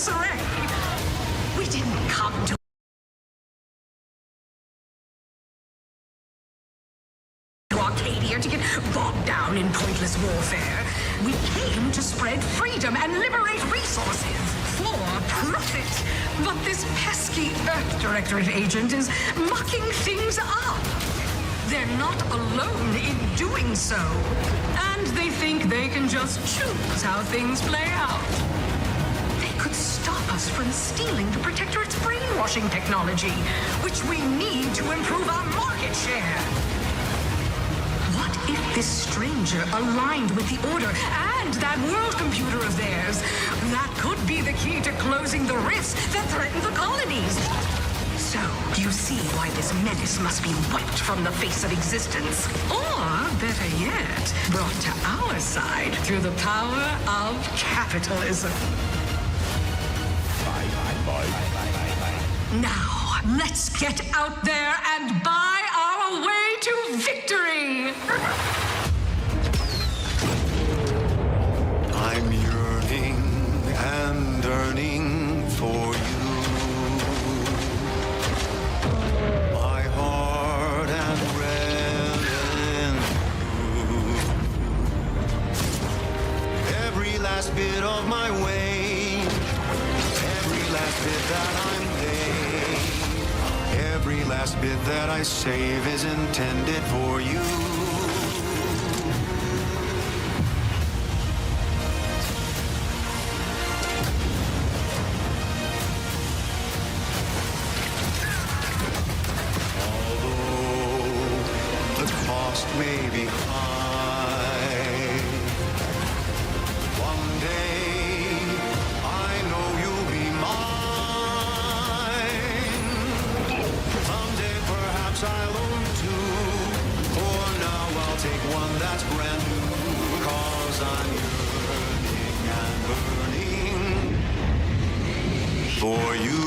disarray. We didn't come to Arcadia to get bogged down in pointless warfare. We came to spread freedom and liberate resources for profit. But this pesky Earth Directorate agent is mucking things up. They're not alone in doing so. And they think they can just choose how things play out. They could stop us from stealing the Protectorate's brainwashing technology, which we need to improve our market share. What if this stranger aligned with the Order and that world computer of theirs? That could be the key to closing the rifts that threaten the colonies. So, you see why this menace must be wiped from the face of existence. Or, better yet, brought to our side through the power of capitalism. Now, let's get out there and buy our way to victory! I'm yearning and yearning for you. My heart and reverent you. Every last bit of my way, every last bit that I'm laid, every last bit that I save is intended for you. May be high. One day I know you'll be mine. Someday perhaps I'll own two. For now I'll take one that's brand new. 'Cause I'm yearning and burning for you.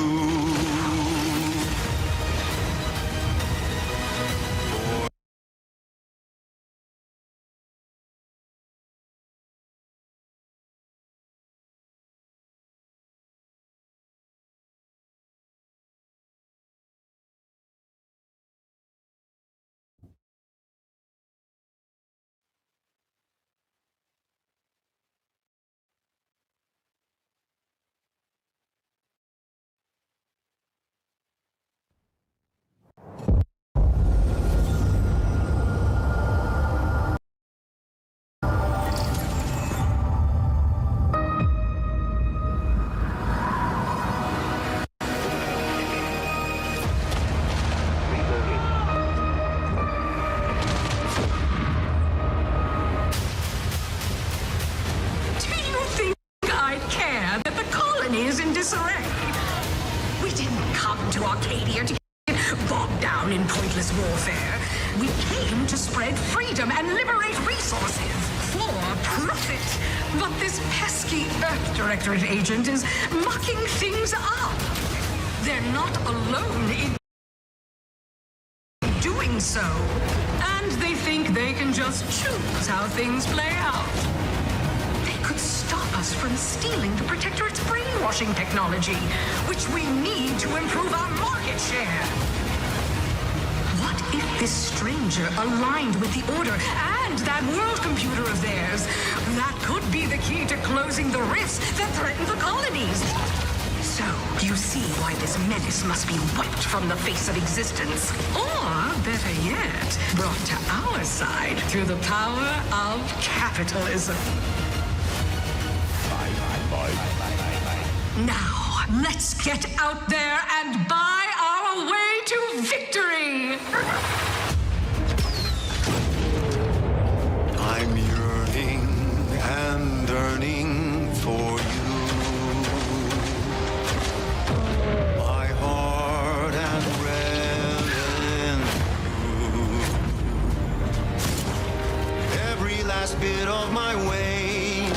We didn't come to Arcadia to get bogged down in pointless warfare. We came to spread freedom and liberate resources for profit. But this pesky Earth Directorate agent is mucking things up. They're not alone in doing so. And they think they can just choose how things play out. They could stop us from stealing the Protectorate's brainwashing technology, which we need to improve our market share. What if this stranger aligned with the Order and that world computer of theirs? That could be the key to closing the rifts that threaten the colonies. So, you see why this menace must be wiped from the face of existence. Or, better yet, brought to our side through the power of capitalism. Now, let's get out there and buy our way to victory! I'm yearning and yearning for you. My heart and reverent you. Every last bit of my way,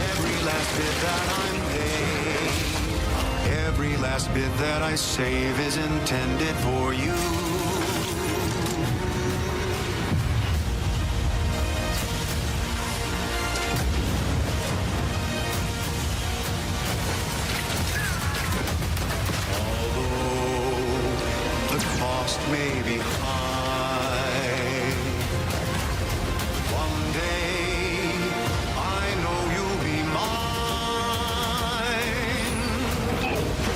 every last bit that I'm laid, every last bit that I save is intended for you. just maybe high. One day, I know you'll be mine.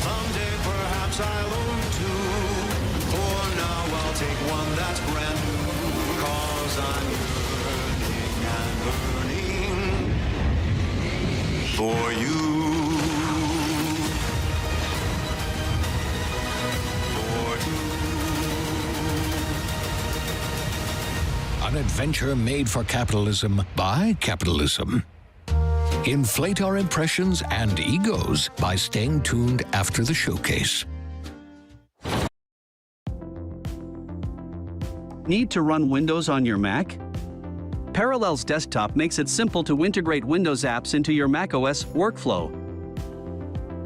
Someday, perhaps I'll own two. For now, I'll take one that's brand new. 'Cause I'm yearning and burning for you. An adventure made for capitalism by capitalism. Inflate our impressions and egos by staying tuned after the showcase. Need to run Windows on your Mac? Parallels Desktop makes it simple to integrate Windows apps into your macOS workflow.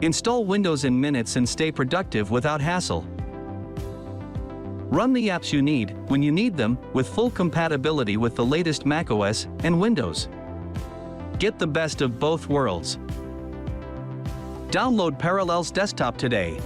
Install Windows in minutes and stay productive without hassle. Run the apps you need when you need them with full compatibility with the latest macOS and Windows. Get the best of both worlds. Download Parallels Desktop today.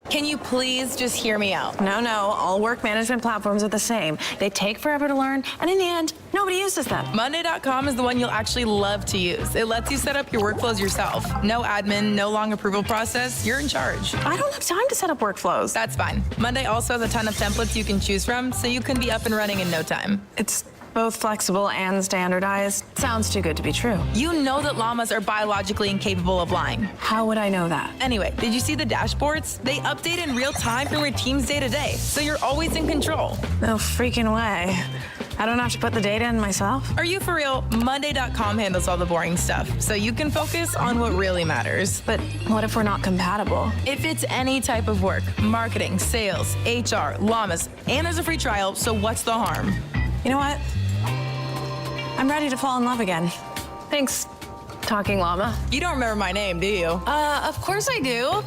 Can you please just hear me out? No, all work management platforms are the same. They take forever to learn, and in the end, nobody uses them. Monday.com is the one you'll actually love to use. It lets you set up your workflows yourself. No admin, no long approval process. You're in charge. I don't have time to set up workflows. That's fine. Monday also has a ton of templates you can choose from, so you can be up and running in no time. It's both flexible and standardized. Sounds too good to be true. You know that llamas are biologically incapable of lying. How would I know that? Anyway, did you see the dashboards? They update in real time from your team's day to day, so you're always in control. No freaking way. I don't have to put the data in myself? Are you for real? Monday.com handles all the boring stuff, so you can focus on what really matters. But what if we're not compatible? If it's any type of work, marketing, sales, HR, llamas, and there's a free trial, so what's the harm? You know what? I'm ready to fall in love again. Thanks, Talking Llama. You don't remember my name, do you? Of course I do.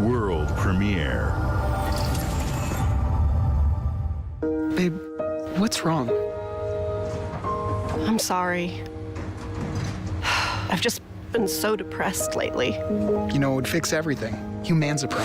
World premiere. Babe, what's wrong? I'm sorry. I've just been so depressed lately. You know, it would fix everything. Humanzaprom.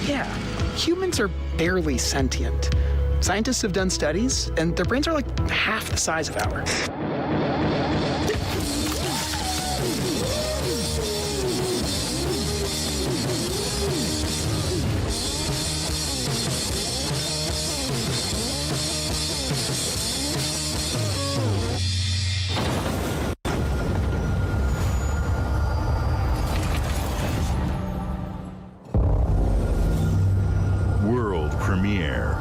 Yeah, humans are barely sentient. Scientists have done studies, and their brains are like half the size of ours. World premiere.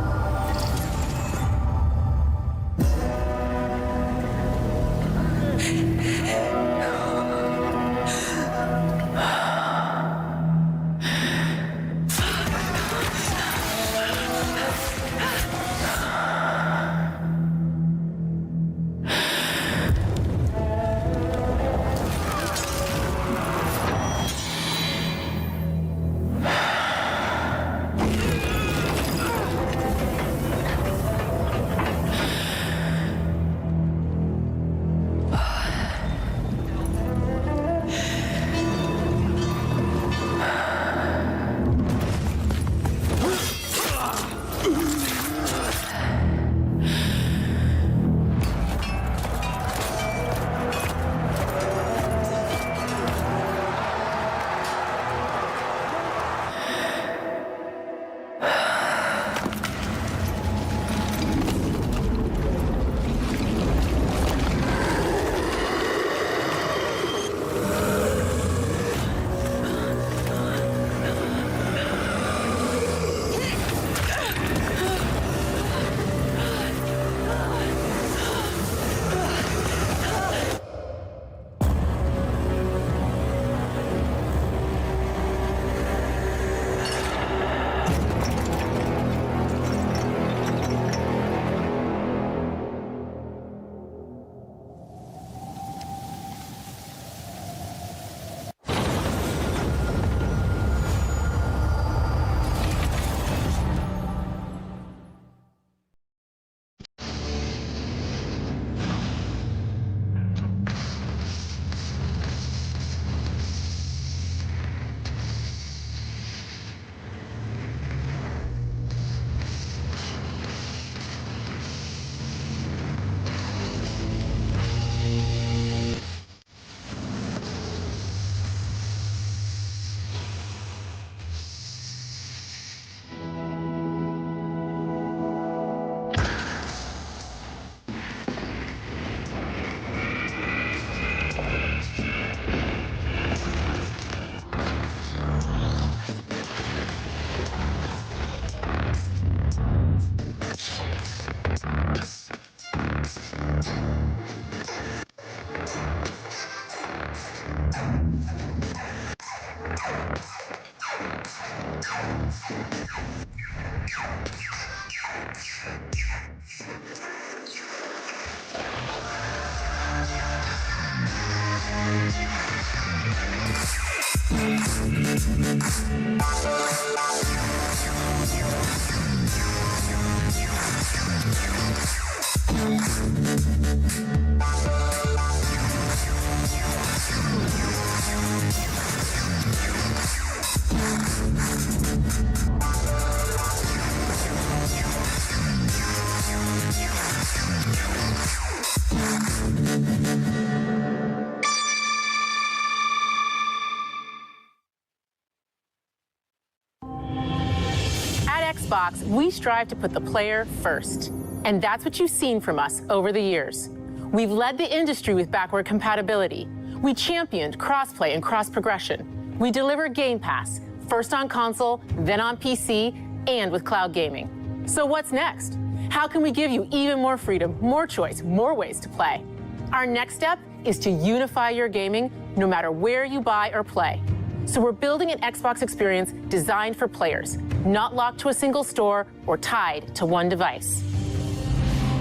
Xbox, we strive to put the player first. And that's what you've seen from us over the years. We've led the industry with backward compatibility. We championed crossplay and cross-progression. We delivered Game Pass, first on console, then on PC, and with cloud gaming. So what's next? How can we give you even more freedom, more choice, more ways to play? Our next step is to unify your gaming no matter where you buy or play. So we're building an Xbox experience designed for players, not locked to a single store or tied to one device.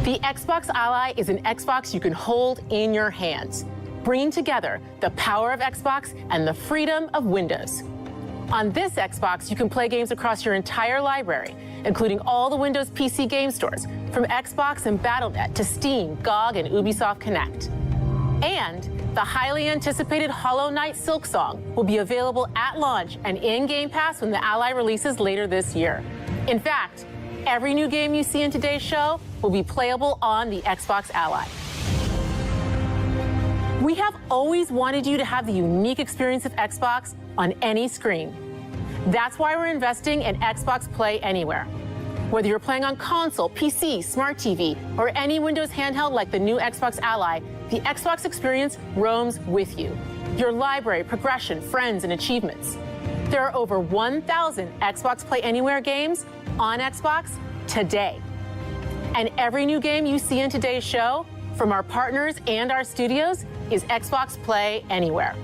The Xbox Ally is an Xbox you can hold in your hands, bringing together the power of Xbox and the freedom of Windows. On this Xbox, you can play games across your entire library, including all the Windows PC game stores, from Xbox and Battle.net to Steam, GOG, and Ubisoft Connect. And the highly anticipated Hollow Knight Silksong will be available at launch and in Game Pass when the Ally releases later this year. In fact, every new game you see in today's show will be playable on the Xbox Ally. We have always wanted you to have the unique experience of Xbox on any screen. That's why we're investing in Xbox Play Anywhere. Whether you're playing on console, PC, smart TV, or any Windows handheld like the new Xbox Ally, the Xbox experience roams with you. Your library, progression, friends, and achievements. There are over 1,000 Xbox Play Anywhere games on Xbox today. And every new game you see in today's show, from our partners and our studios, is Xbox Play Anywhere.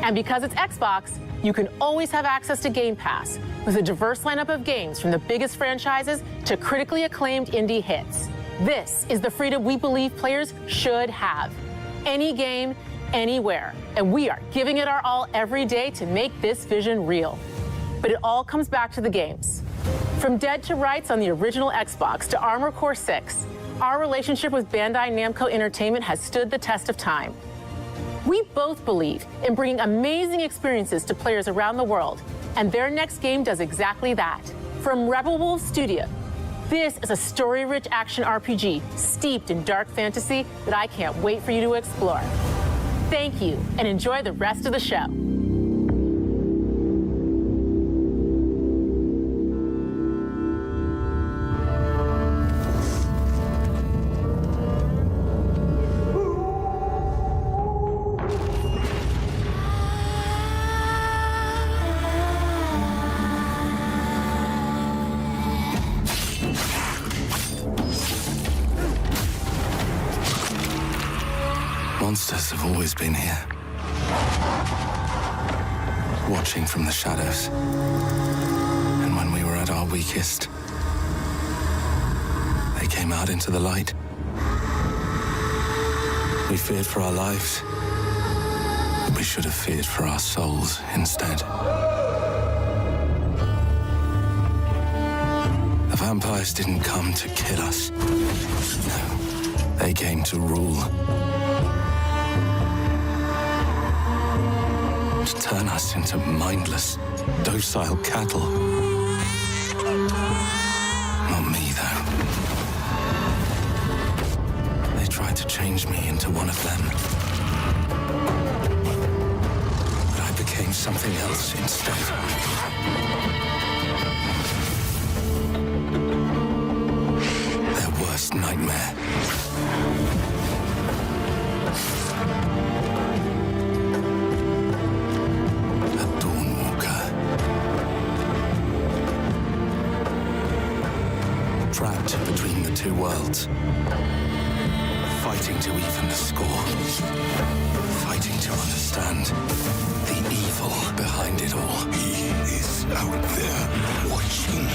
And because it's Xbox, you can always have access to Game Pass with a diverse lineup of games from the biggest franchises to critically acclaimed indie hits. This is the freedom we believe players should have. Any game, anywhere. And we are giving it our all every day to make this vision real. But it all comes back to the games. From Dead to Rights on the original Xbox to Armored Core 6, our relationship with Bandai Namco Entertainment has stood the test of time. We both believe in bringing amazing experiences to players around the world, and their next game does exactly that. From Rebel Wolves Studio, this is a story-rich action RPG steeped in dark fantasy that I can't wait for you to explore. Thank you, and enjoy the rest of the show. Monsters have always been here, watching from the shadows. And when we were at our weakest, they came out into the light. We feared for our lives, but we should have feared for our souls instead. The vampires didn't come to kill us. No, they came to rule. To turn us into mindless, docile cattle. Not me, though. They tried to change me into one of them. But I became something else instead. Their worst nightmare. Trapped between the two worlds, fighting to even the score, fighting to understand the evil behind it all. He is out there, watching,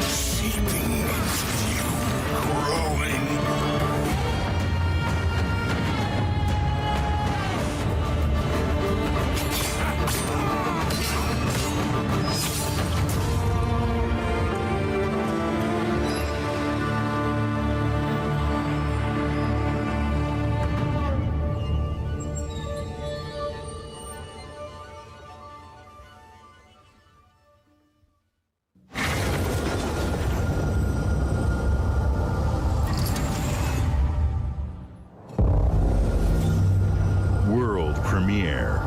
seeping into you, growing. World premiere.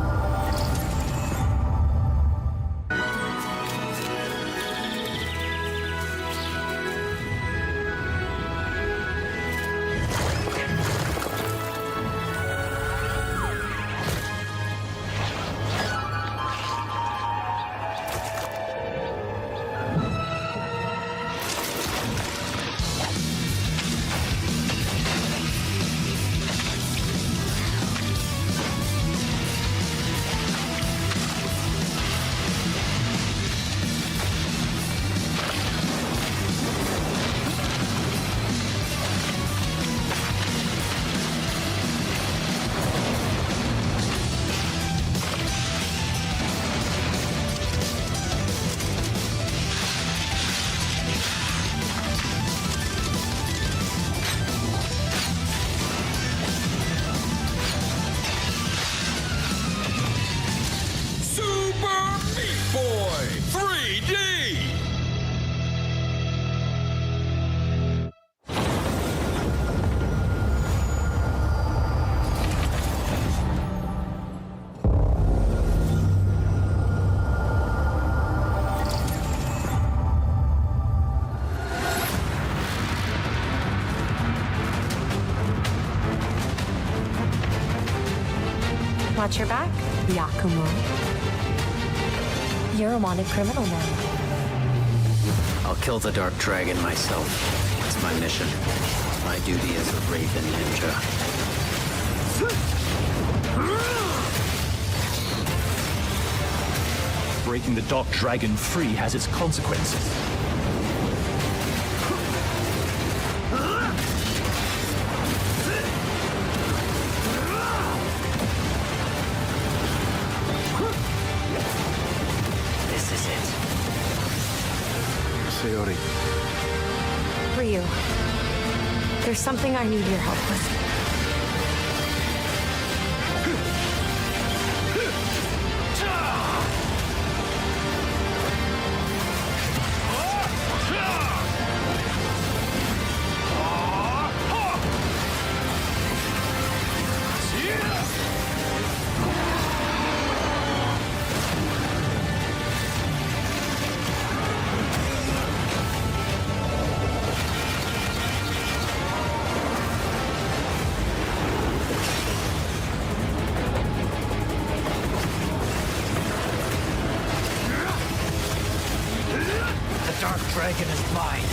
Watch your back, Yakumo. You're a wanted criminal now. I'll kill the Dark Dragon myself. It's my mission. My duty as a Raven Ninja. Breaking the Dark Dragon free has its consequences. This is it. Sayori. Ryu, there's something I need your help with. The Dark Dragon is mine.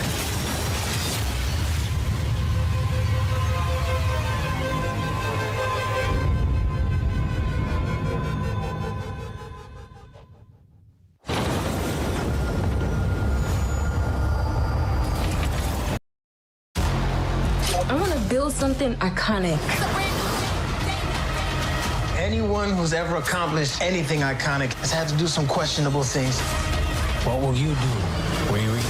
I want to build something iconic. Anyone who's ever accomplished anything iconic has had to do some questionable things. What will you do, Riri?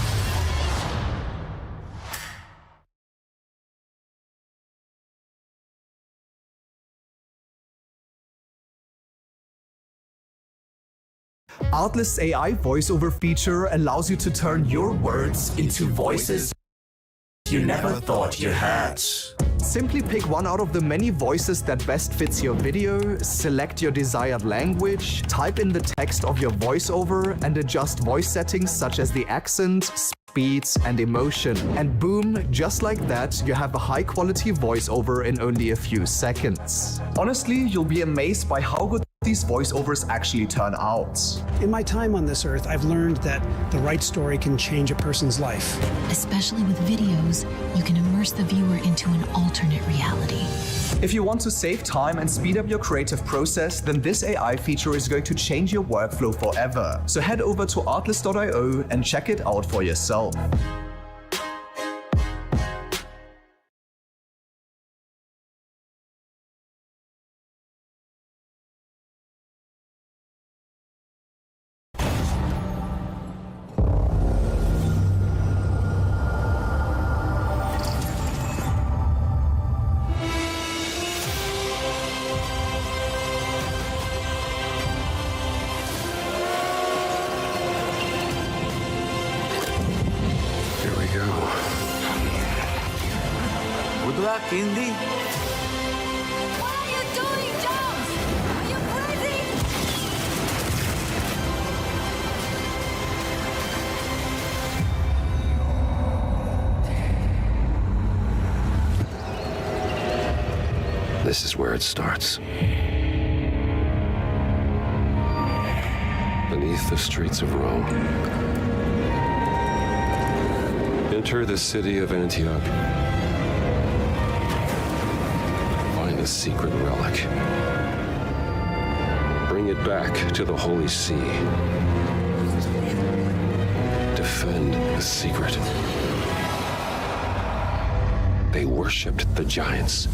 Artlist's AI voiceover feature allows you to turn your words into voices you never thought you had. Simply pick one out of the many voices that best fits your video, select your desired language, type in the text of your voiceover, and adjust voice settings such as the accent, speeds, and emotion. And boom, just like that, you have a high-quality voiceover in only a few seconds. Honestly, you'll be amazed by how good these voiceovers actually turn out. In my time on this earth, I've learned that the right story can change a person's life. Especially with videos, you can immerse the viewer into an alternate reality. If you want to save time and speed up your creative process, then this AI feature is going to change your workflow forever. So head over to artlist.io and check it out for yourself. Good luck, Indy. What are you doing, Jones? Are you crazy? This is where it starts. Beneath the streets of Rome. Enter the city of Antioch. Find a secret relic. Bring it back to the Holy See. Defend the secret. They worshipped the giants.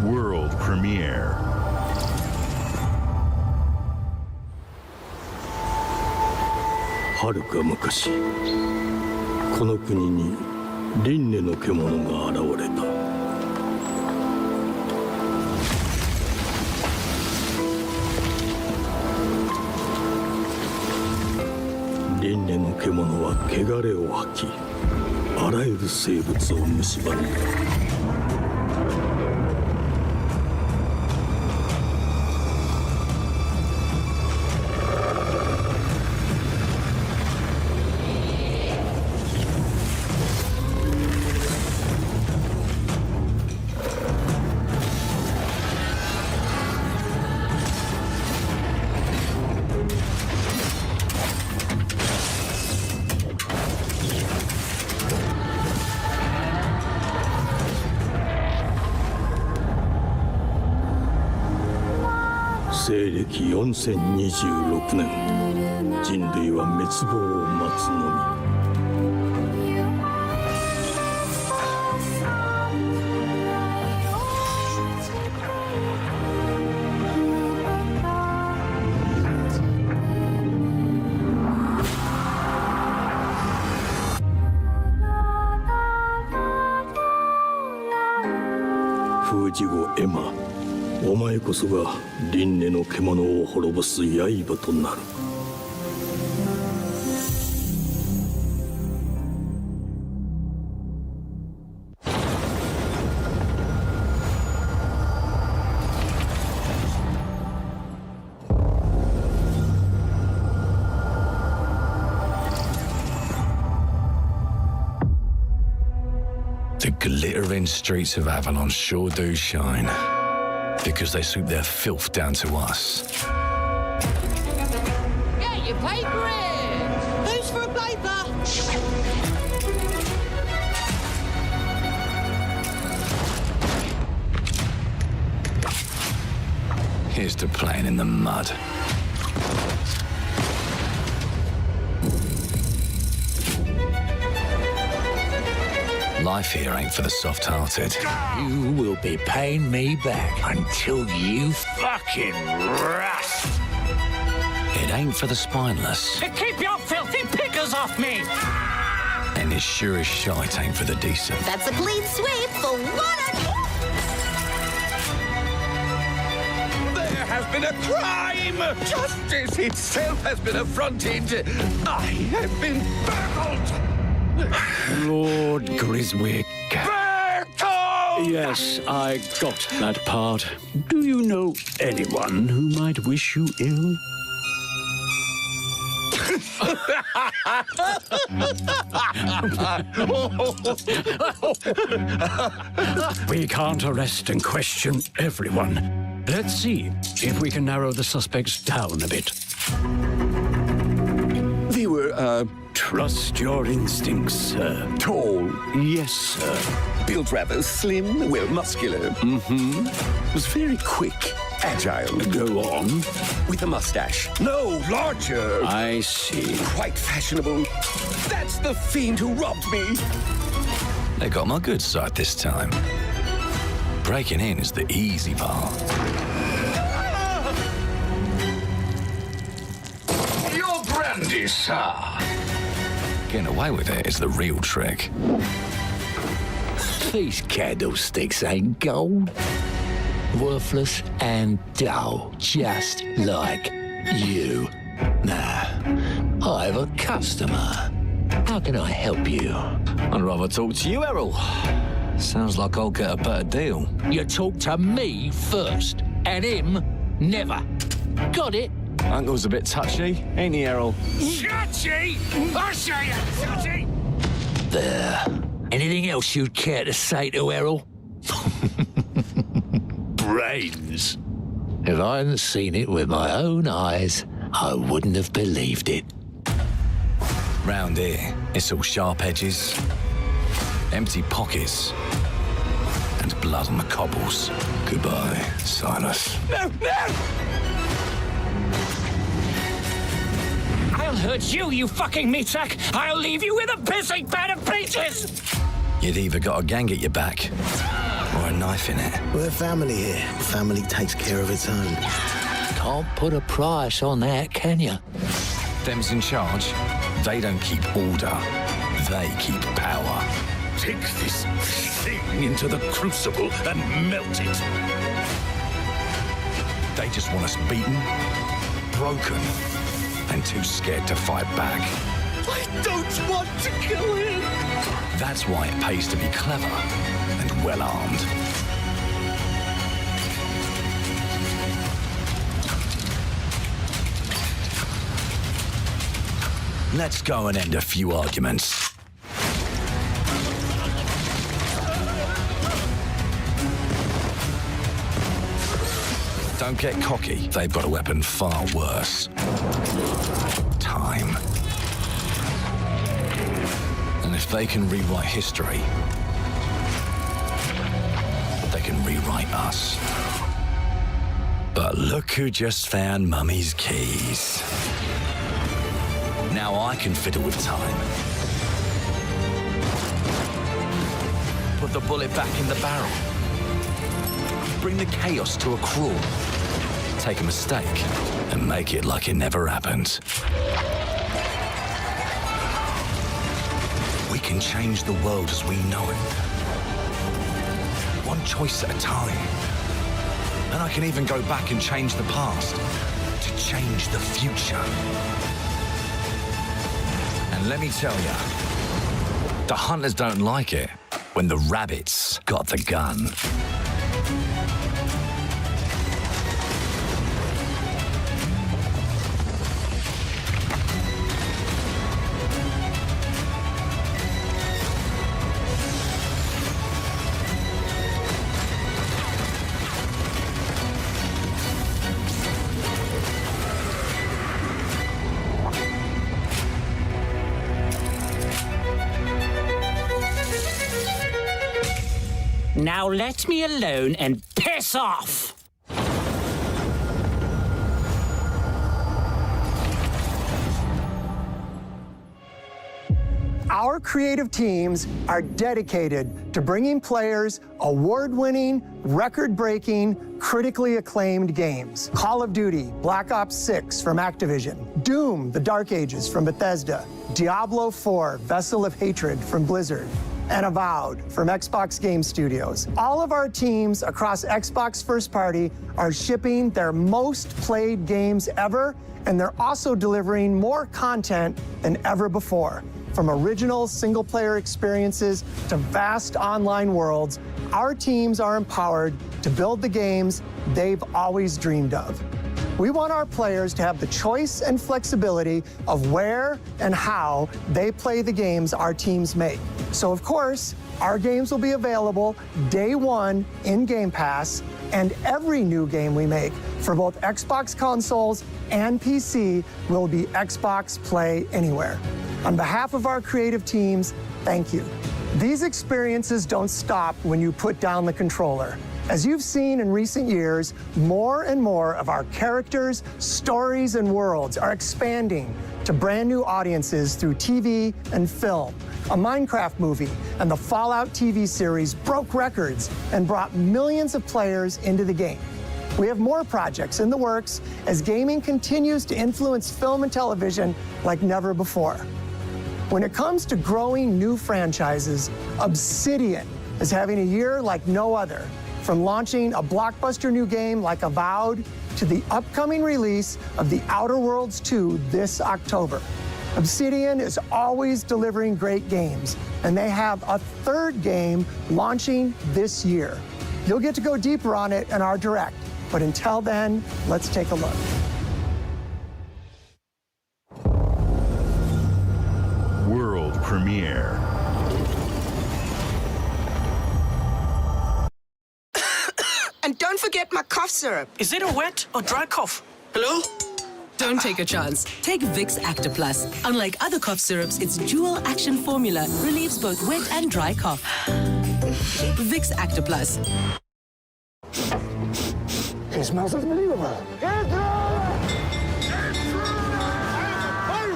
World premiere. はるか昔この国に輪廻の獣が現れた。輪廻の獣は汚れを吐き、あらゆる生物を蝕んだ。西暦4026年、人類は滅亡を待つのみ。封じ子エマ、お前こそが輪廻の獣を滅ぼす刃となる。The glittering streets of Avalon sure do shine. Because they swoop their filth down to us. Get your paper in! Who's for a paper? Here's to playing in the mud. Life here ain't for the soft-hearted. You will be paying me back until you fucking rust. It ain't for the spineless. Keep your filthy pickers off me! And it sure as shite ain't for the decent. That's a clean sweep for one. There has been a crime! Justice itself has been affronted! I have been burgled! Lord Griswick. Berto! Yes, I got that part. Do you know anyone who might wish you ill? We can't arrest and question everyone. Let's see if we can narrow the suspects down a bit. They were, Trust your instincts, sir. tall, Yes, sir. built rather slim, well, muscular. Mm-hmm. Was very quick, agile. Go on. With a mustache. No, larger. I see. Quite fashionable. That's the fiend who robbed me. They got my good side this time. Breaking in is the easy part. Your brandy, sir. Getting away with it is the real trick. These candlesticks ain't gold. Worthless and dull, just like you. Nah, I have a customer. How can I help you? I'd rather talk to you, Errol. Sounds like I'll get a better deal. You talk to me first, and him never. Got it? Uncle's a bit touchy, ain't he, Errol? Touchy? I say it, touchy! There. Anything else you'd care to say to Errol? Brains. If I hadn't seen it with my own eyes, I wouldn't have believed it. Round here, it's all sharp edges, empty pockets, and blood on the cobbles. Goodbye, Silas. No, no! I'll hurt you, you fucking meatsack! I'll leave you with a pissing pan of peaches! You'd either got a gang at your back or a knife in it. We're family here. Family takes care of its own. Can't put a price on that, can you? Them's in charge. They don't keep order. They keep power. Take this thing into the crucible and melt it. They just want us beaten, broken, and too scared to fight back. I don't want to kill him. That's why it pays to be clever and well-armed. Let's go and end a few arguments. Don't get cocky. They've got a weapon far worse. Time. And if they can rewrite history, they can rewrite us. But look who just found Mummy's keys. Now I can fiddle with time. Put the bullet back in the barrel. Bring the chaos to a crawl. Take a mistake and make it like it never happened. We can change the world as we know it. One choice at a time. And I can even go back and change the past to change the future. And let me tell you, the hunters don't like it when the rabbits got the gun. Now let me alone and piss off! Our creative teams are dedicated to bringing players award-winning, record-breaking, critically acclaimed games. Call of Duty, Black Ops 6 from Activision, Doom, The Dark Ages from Bethesda, Diablo 4, Vessel of Hatred from Blizzard, and Avowed from Xbox Game Studios. All of our teams across Xbox First Party are shipping their most played games ever, and they're also delivering more content than ever before. From original single-player experiences to vast online worlds, our teams are empowered to build the games they've always dreamed of. We want our players to have the choice and flexibility of where and how they play the games our teams make. So, of course, our games will be available day one in Game Pass, and every new game we make for both Xbox consoles and PC will be Xbox Play Anywhere. On behalf of our creative teams, thank you. These experiences don't stop when you put down the controller. As you've seen in recent years, more and more of our characters, stories, and worlds are expanding to brand new audiences through TV and film. A Minecraft movie and the Fallout TV series broke records and brought millions of players into the game. We have more projects in the works as gaming continues to influence film and television like never before. When it comes to growing new franchises, Obsidian is having a year like no other. From launching a blockbuster new game like Avowed to the upcoming release of The Outer Worlds 2 this October. Obsidian is always delivering great games, and they have a third game launching this year. You'll get to go deeper on it in our Direct, but until then, let's take a look. World premiere. And don't forget my cough syrup. Is it a wet or dry cough? Hello? Don't take a chance. Take Vicks Acta Plus. Unlike other cough syrups, its dual action formula relieves both wet and dry cough. Vicks Acta Plus. It smells unbelievable.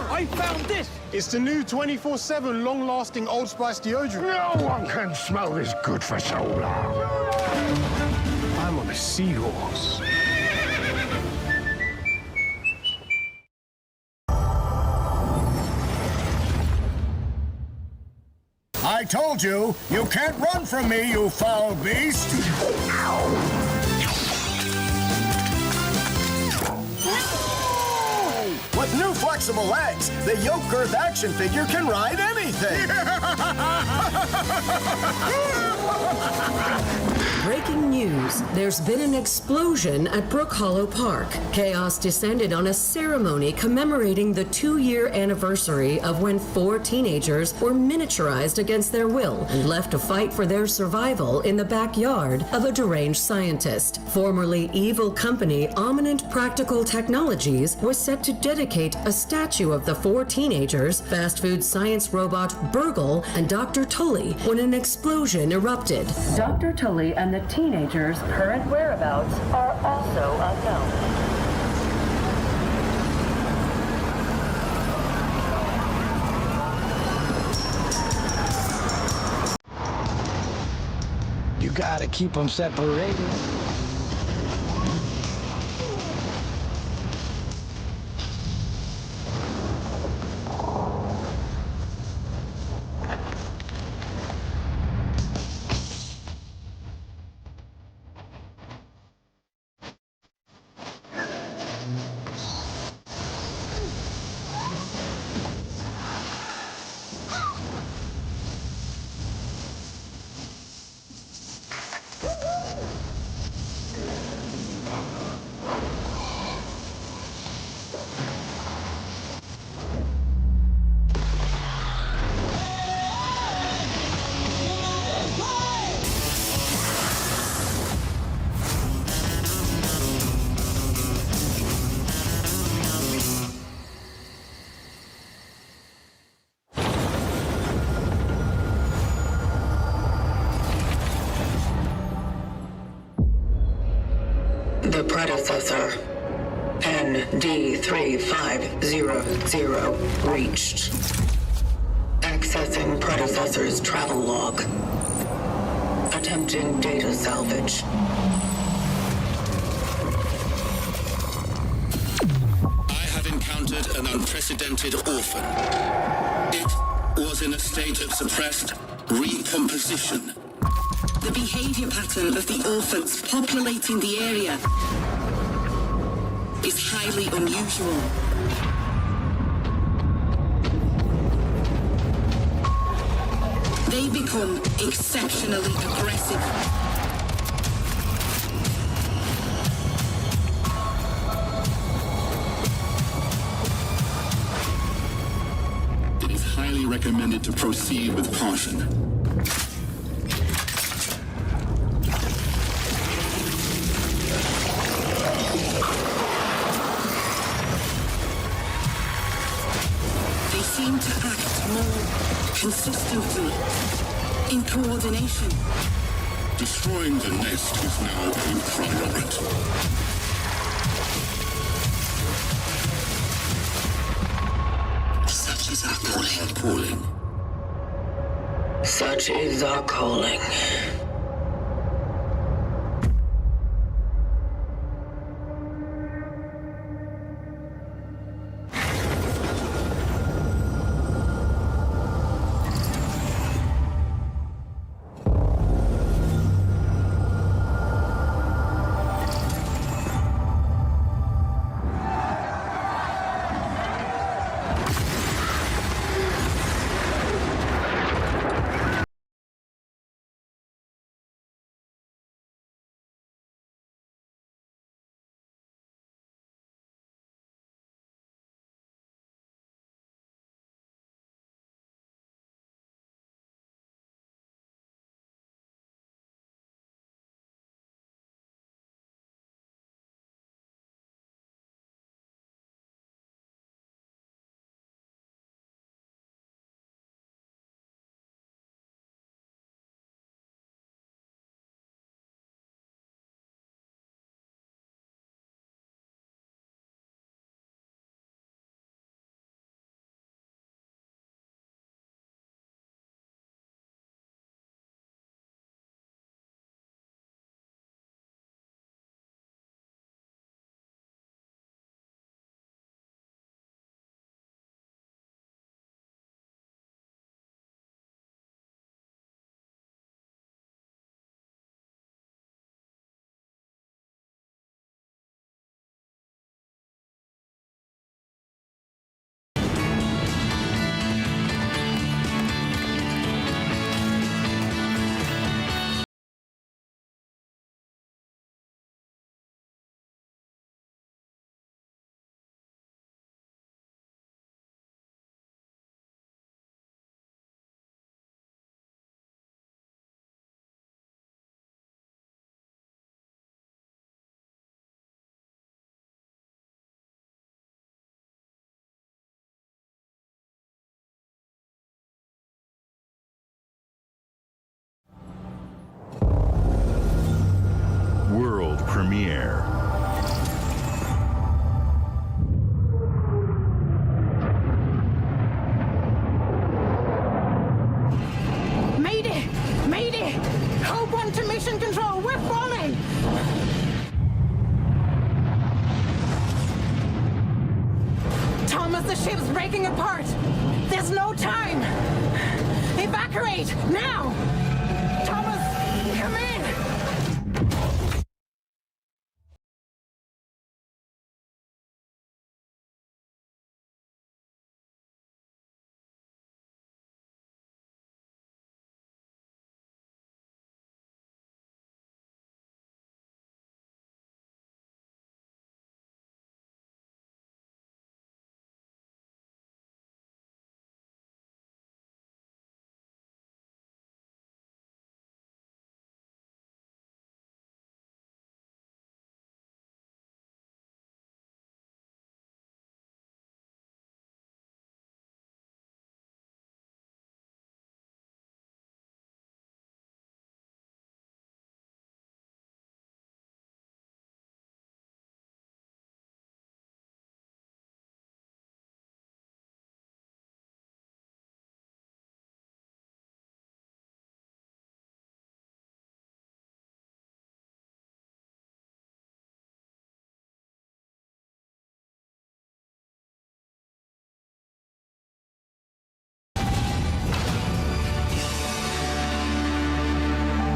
I found this. It's the new 24/7 long-lasting Old Spice deodorant. No one can smell this good for so long. I'm on a seahorse. I told you, you can't run from me, you foul beast! What's New flexible legs. The yoke girth action figure can ride anything. Breaking news. There's been an explosion at Brook Hollow Park. Chaos descended on a ceremony commemorating the 2-year anniversary of when 4 teenagers were miniaturized against their will and left to fight for their survival in the backyard of a deranged scientist. Formerly evil company Ominent Practical Technologies was set to dedicate a statue of the 4 teenagers, fast food science robot Burgle and Dr. Tully, when an explosion erupted. Dr. Tully and the teenagers' current whereabouts are also unknown. You gotta keep them separated. The predecessor, ND3500, reached. Accessing predecessor's travel log. Attempting data salvage. I have encountered an unprecedented orphan. It was in a state of suppressed recomposition. The behavior pattern of the orphans populating the area is highly unusual. They become exceptionally aggressive. It is highly recommended to proceed with caution. Seem to act more consistently, in coordination. Destroying the nest is now a priority. Such is our calling. Such is our calling. Edie! Hope 1 to mission control. We're falling! Thomas, the ship's breaking apart. There's no time. Evacuate, now! Thomas, come in!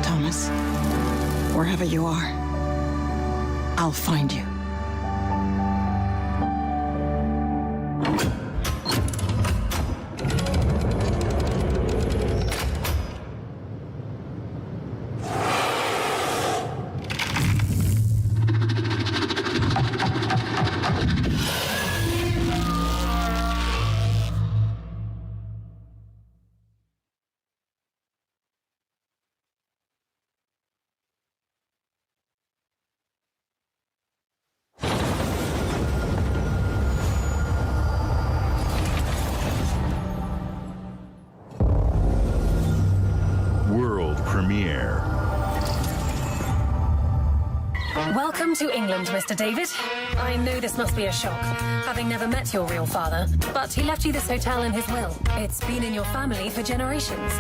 Thomas, wherever you are, I'll find you. Premiere. Welcome to England, Mr. David. I know this must be a shock, having never met your real father, but he left you this hotel in his will. It's been in your family for generations,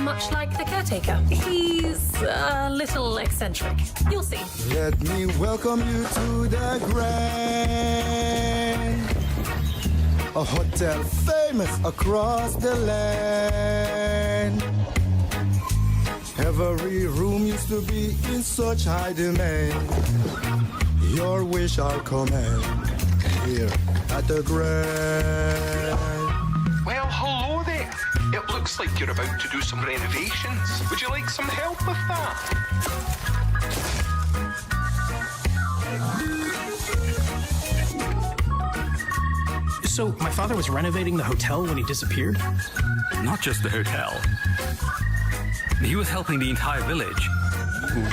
much like the caretaker. He's a little eccentric. You'll see. Let me welcome you to the Grand, a hotel famous across the land. Every room used to be in such high demand. Your wish I'll command here at the Grand. Well, hello there. It looks like you're about to do some renovations. Would you like some help with that? So, my father was renovating the hotel when he disappeared? Not just the hotel. He was helping the entire village.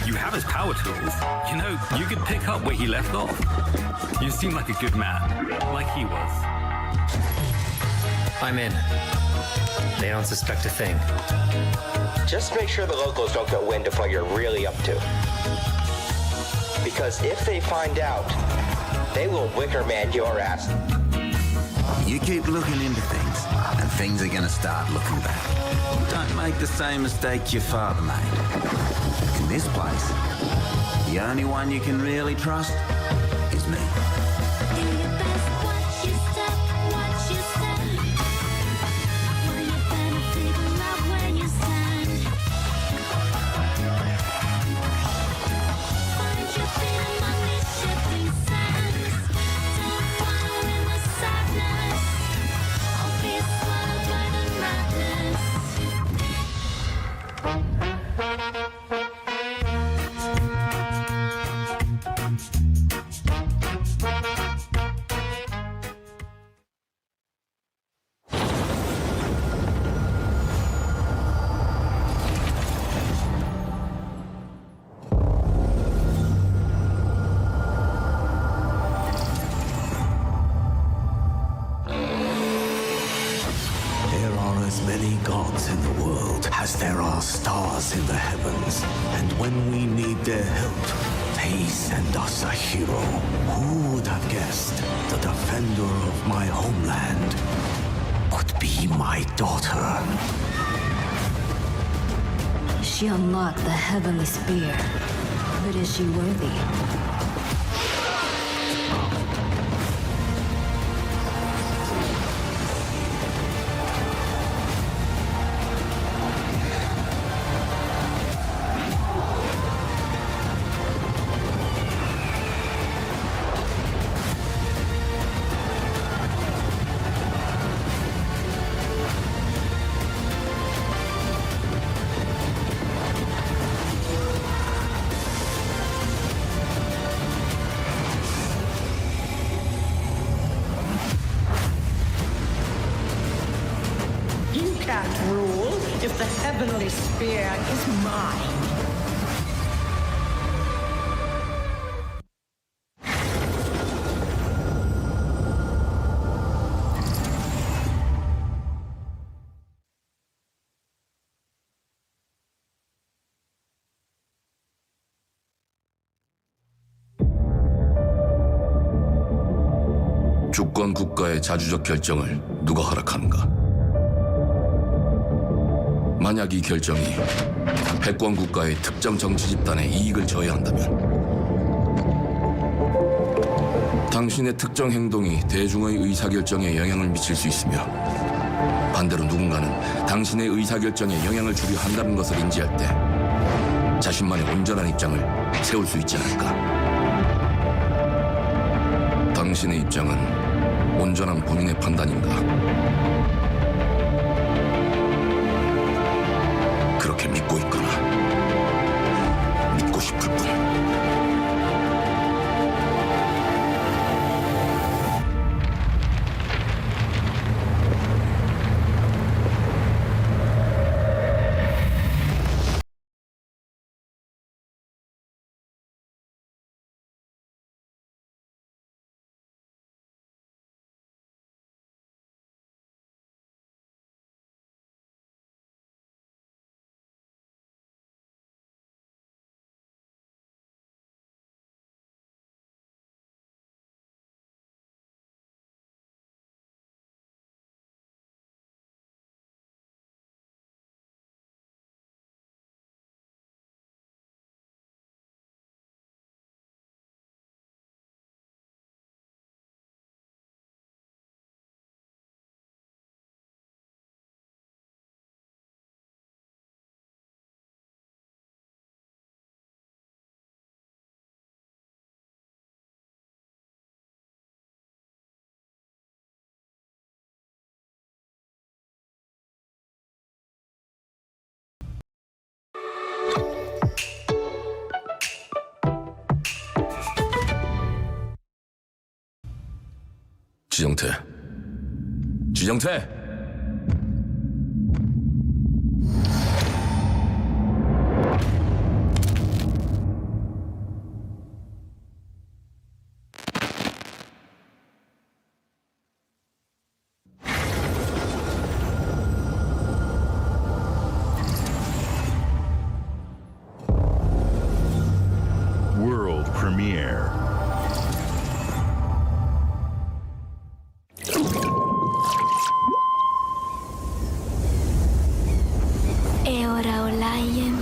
You have his power tools. You know, you could pick up where he left off. You seem like a good man, like he was. I'm in. They don't suspect a thing. Just make sure the locals don't get wind of what you're really up to. Because if they find out, they will wicker man your ass. You keep looking into things, and things are gonna start looking back. Don't make the same mistake your father made. In this place, the only one you can really trust is me. In the heavens, and when we need their help, they send us a hero. Who would have guessed the defender of my homeland would be my daughter? She unlocked the heavenly spear. But is she worthy? You can't rule if the heavenly spear is mine. 주권 국가의 자주적 결정을 누가 허락하는가? 만약 이 결정이 패권 국가의 특정 정치 집단의 이익을 저해한다면 당신의 특정 행동이 대중의 의사결정에 영향을 미칠 수 있으며 반대로 누군가는 당신의 의사결정에 영향을 주려 한다는 것을 인지할 때 자신만의 온전한 입장을 세울 수 있지 않을까? 당신의 입장은 온전한 본인의 판단인가? 그렇게 믿고 있거나 믿고 싶을 뿐. 지정태! World premiere. E ora Olaiem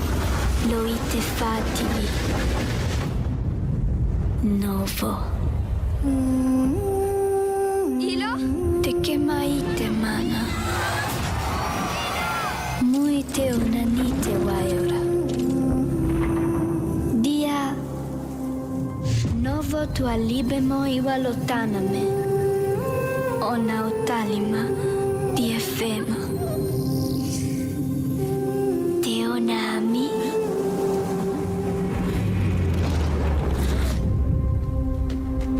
loite fativi. Novo. Ilo? Te kemaite mana. Muite unanite waiora. Dia. Novo tua libemo iwalotaname. Ona otalima di efema. Teonami.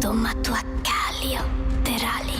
Toma tua calio, terali.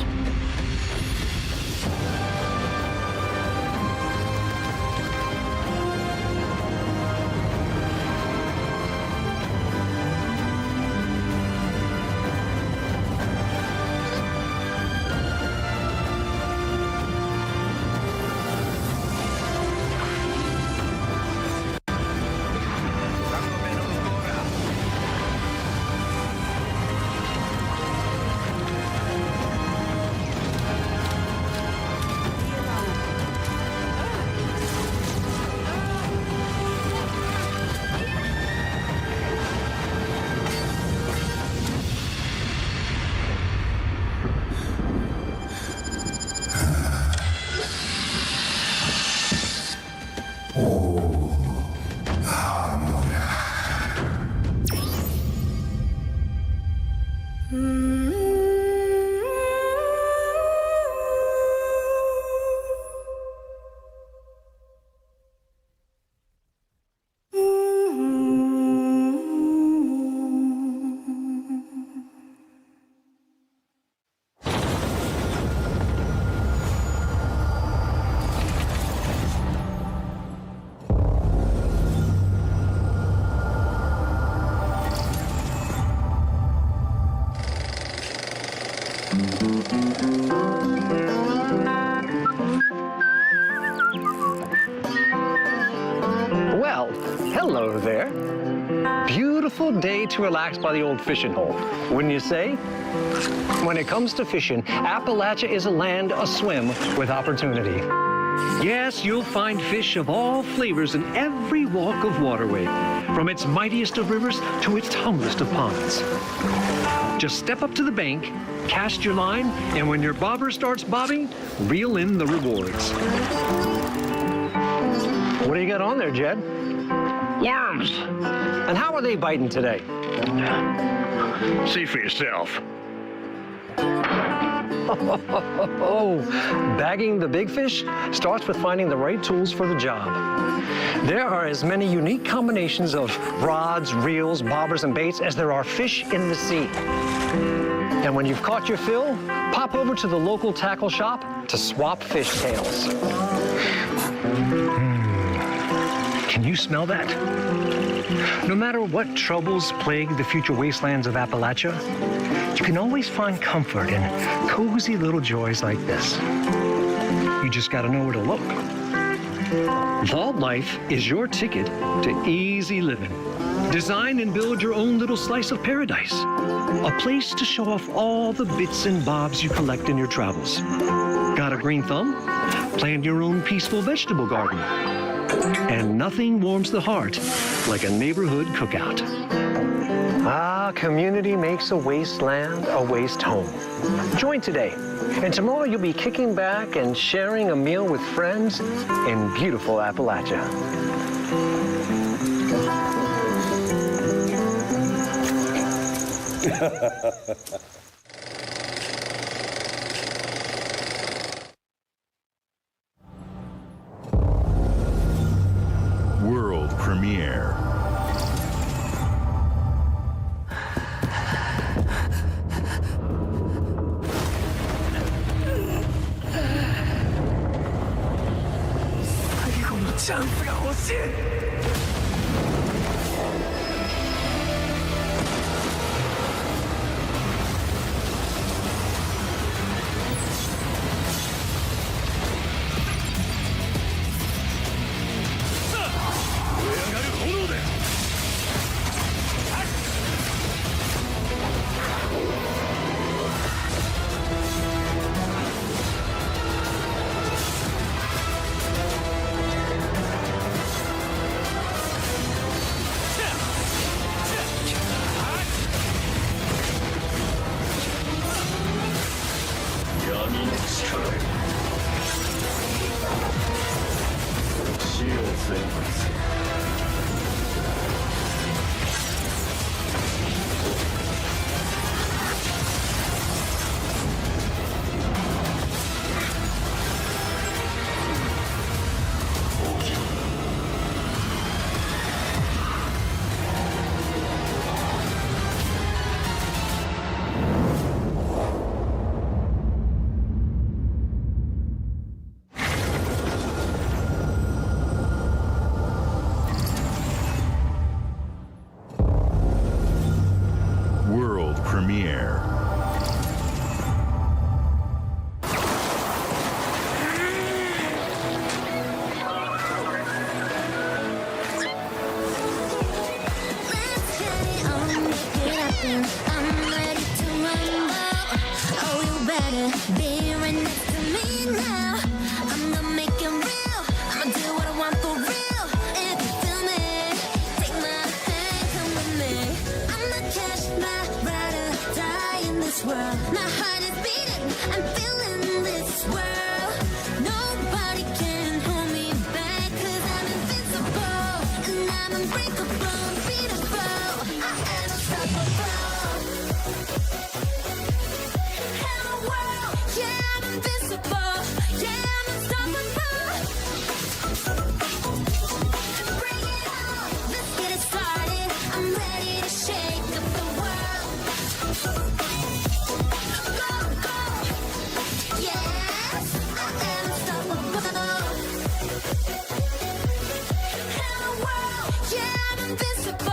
Hello there. Beautiful day to relax by the old fishing hole, wouldn't you say? When it comes to fishing, Appalachia is a land aswim with opportunity. Yes, you'll find fish of all flavors in every walk of waterway, from its mightiest of rivers to its humblest of ponds. Just step up to the bank, cast your line, and when your bobber starts bobbing, reel in the rewards. What do you got on there, Jed? Worms. And how are they biting today? See for yourself. Bagging the big fish starts with finding the right tools for the job. There are as many unique combinations of rods, reels, bobbers, and baits as there are fish in the sea. And when you've caught your fill, pop over to the local tackle shop to swap fish tails. Can you smell that? No matter what troubles plague the future wastelands of Appalachia, you can always find comfort in cozy little joys like this. You just gotta know where to look. Vault Life is your ticket to easy living. Design and build your own little slice of paradise. A place to show off all the bits and bobs you collect in your travels. Got a green thumb? Plant your own peaceful vegetable garden. And nothing warms the heart like a neighborhood cookout. Ah, community makes a wasteland a waste home. Join today, and tomorrow you'll be kicking back and sharing a meal with friends in beautiful Appalachia. World premiere. World premiere. I'm ready to rumble. Oh, you better be right next to me now. I'm gonna make it real. I'ma do what I want for real. If you feel me, take my hand, come with me. I'm not cash, my ride or die in this world. My heart is beating, I'm feeling this world. Nobody can hold me back, 'cause I'm invincible and I'm unbreakable, beautiful. I am unstoppable. Invincible.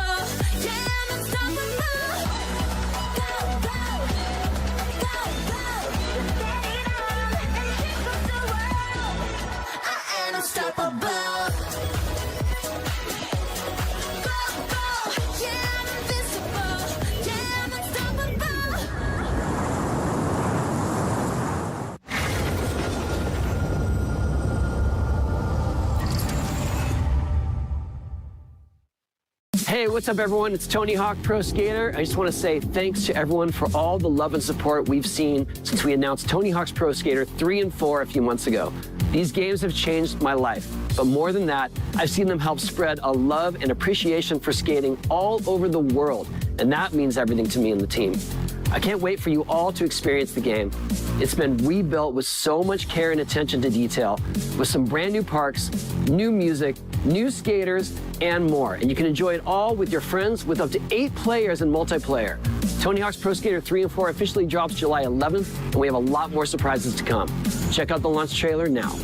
Hey, what's up, everyone? It's Tony Hawk Pro Skater. I just want to say thanks to everyone for all the love and support we've seen since we announced Tony Hawk's Pro Skater 3 and 4 a few months ago. These games have changed my life, but more than that, I've seen them help spread a love and appreciation for skating all over the world, and that means everything to me and the team. I can't wait for you all to experience the game. It's been rebuilt with so much care and attention to detail, with some brand new parks, new music, new skaters, and more. And you can enjoy it all with your friends with up to 8 players in multiplayer. Tony Hawk's Pro Skater 3 and 4 officially drops July 11th, and we have a lot more surprises to come. Check out the launch trailer now.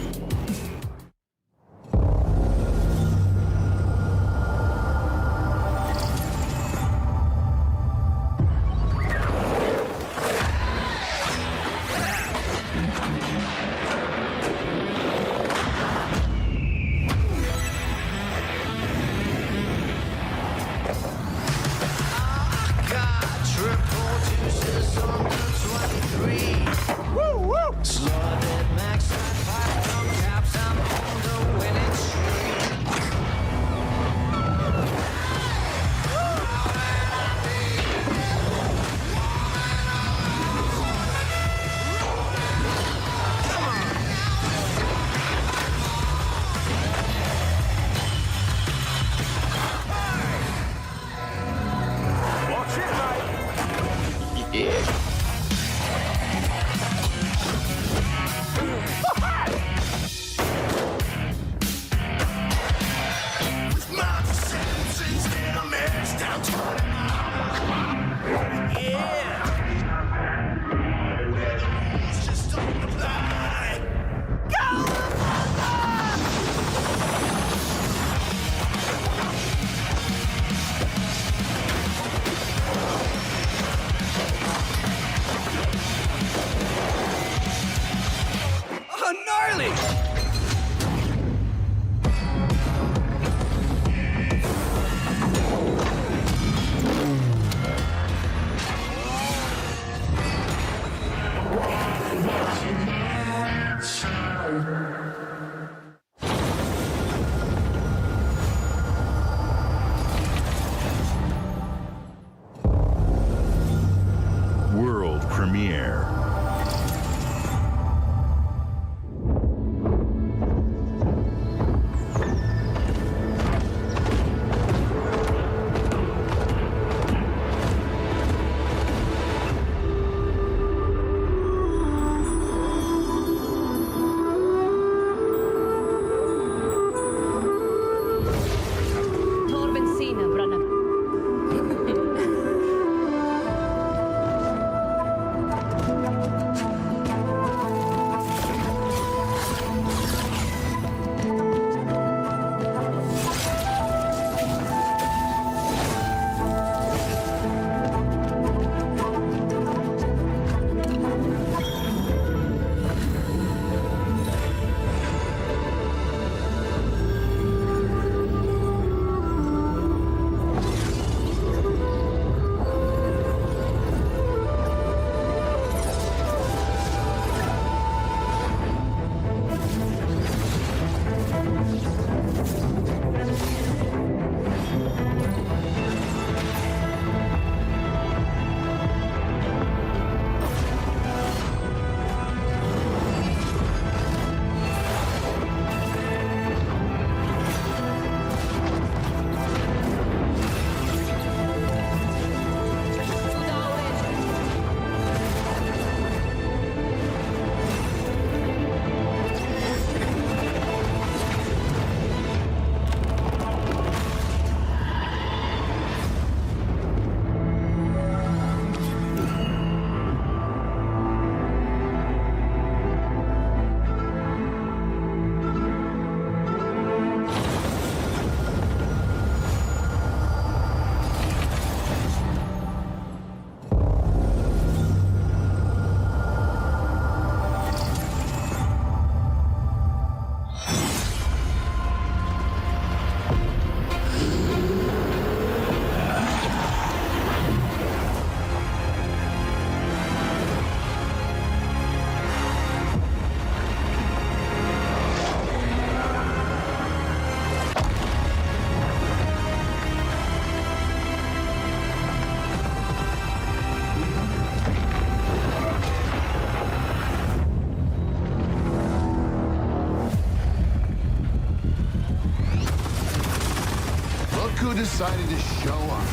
Look who decided to show up.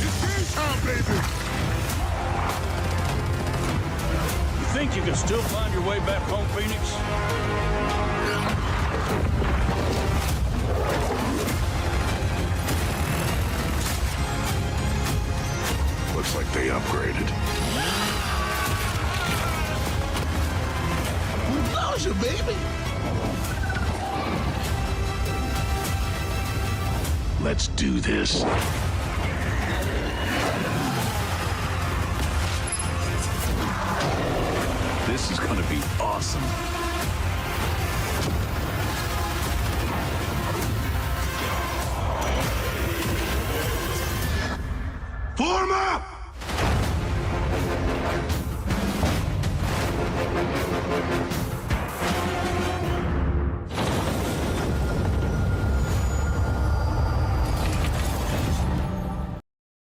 It's game time, baby! You think you can still find your way back home, Phoenix? Looks like they upgraded. Nausea, baby! Let's do this. This is gonna be awesome. Form up!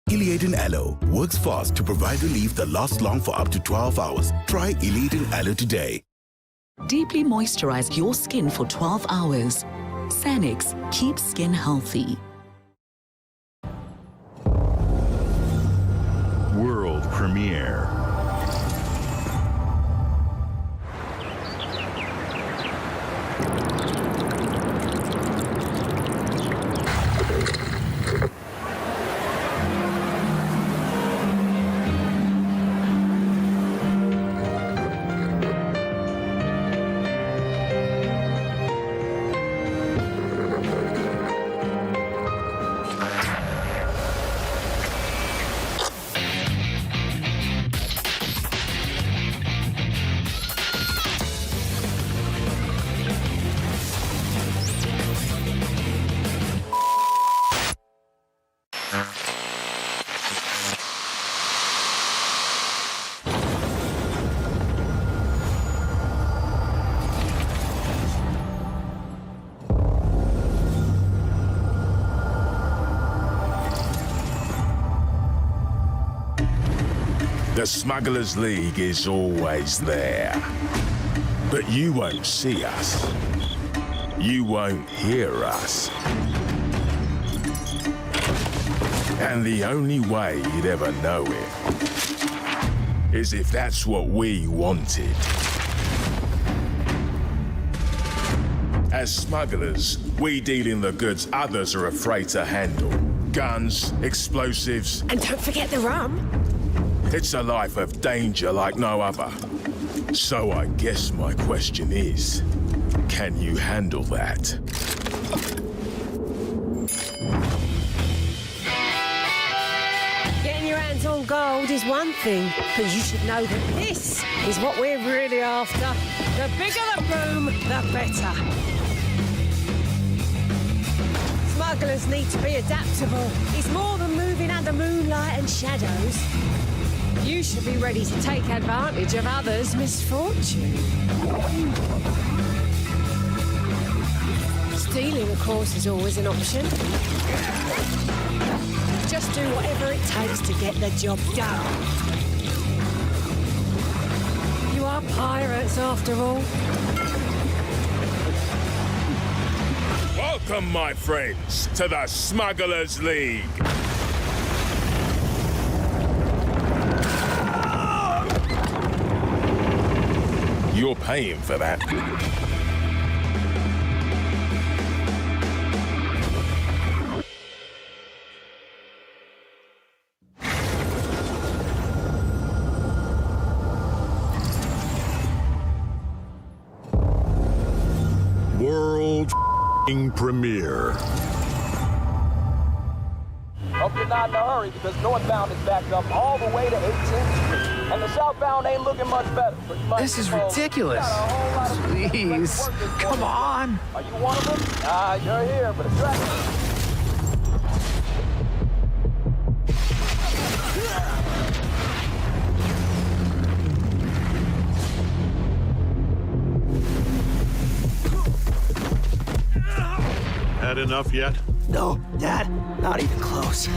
Eleatin Aloe works fast to provide relief that lasts long for up to 12 hours. Try Eleatin Aloe today. Deeply moisturize your skin for 12 hours. Sanix keeps skin healthy. World premiere. The Smugglers League is always there. But you won't see us. You won't hear us. And the only way you'd ever know it is if that's what we wanted. As smugglers, we deal in the goods others are afraid to handle. Guns, explosives. And don't forget the rum. It's a life of danger like no other. So I guess my question is, can you handle that? Getting your hands on gold is one thing, but you should know that this is what we're really after. The bigger the room, the better. Smugglers need to be adaptable. It's more than moving under moonlight and shadows. You should be ready to take advantage of others' misfortune. Stealing, of course, is always an option. Just do whatever it takes to get the job done. You are pirates, after all. Welcome, my friends, to the Smugglers League. You're paying for that. World premiere. Hope you're not in a hurry because northbound is backed up all the way to 18th Street. And the southbound ain't looking much better. This is ridiculous. Please, come on. Are you one of them? Nah, you're here, but it's right. Had enough yet? No, Dad, not even close.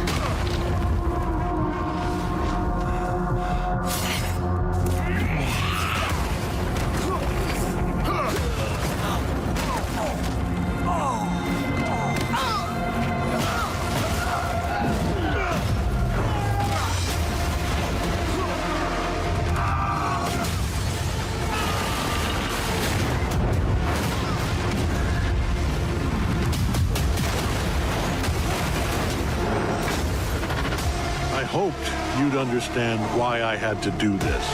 hoped you'd understand why I had to do this.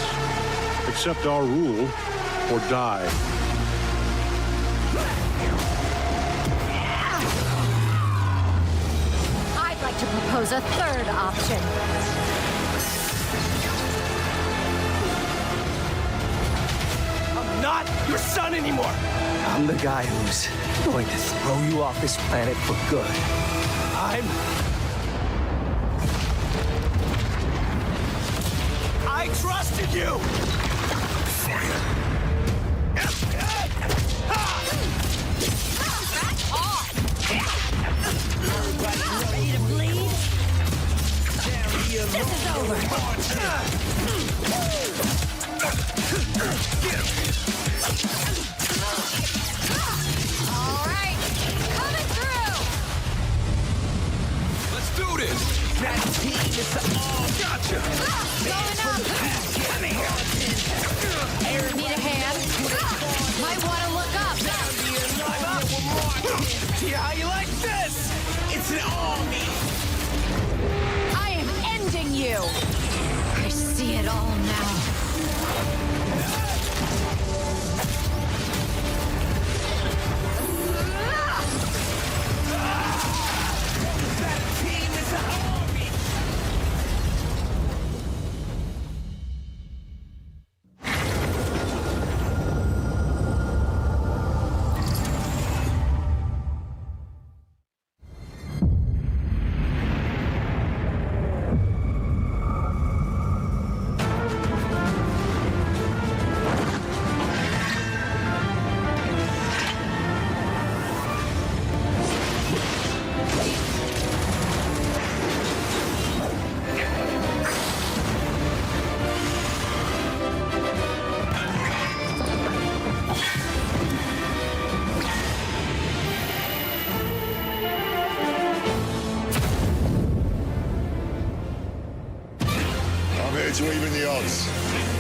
Accept our rule or die. I'd like to propose a third option. I'm not your son anymore. I'm the guy who's going to throw you off this planet for good. I trusted you! Ready to bleed? This is over. All right, coming through. Let's do this! That team is gotcha! Going up. Need a hand? Might want to look up. See how you like this? It's an army! I am ending you. I see it all now. To even the odds.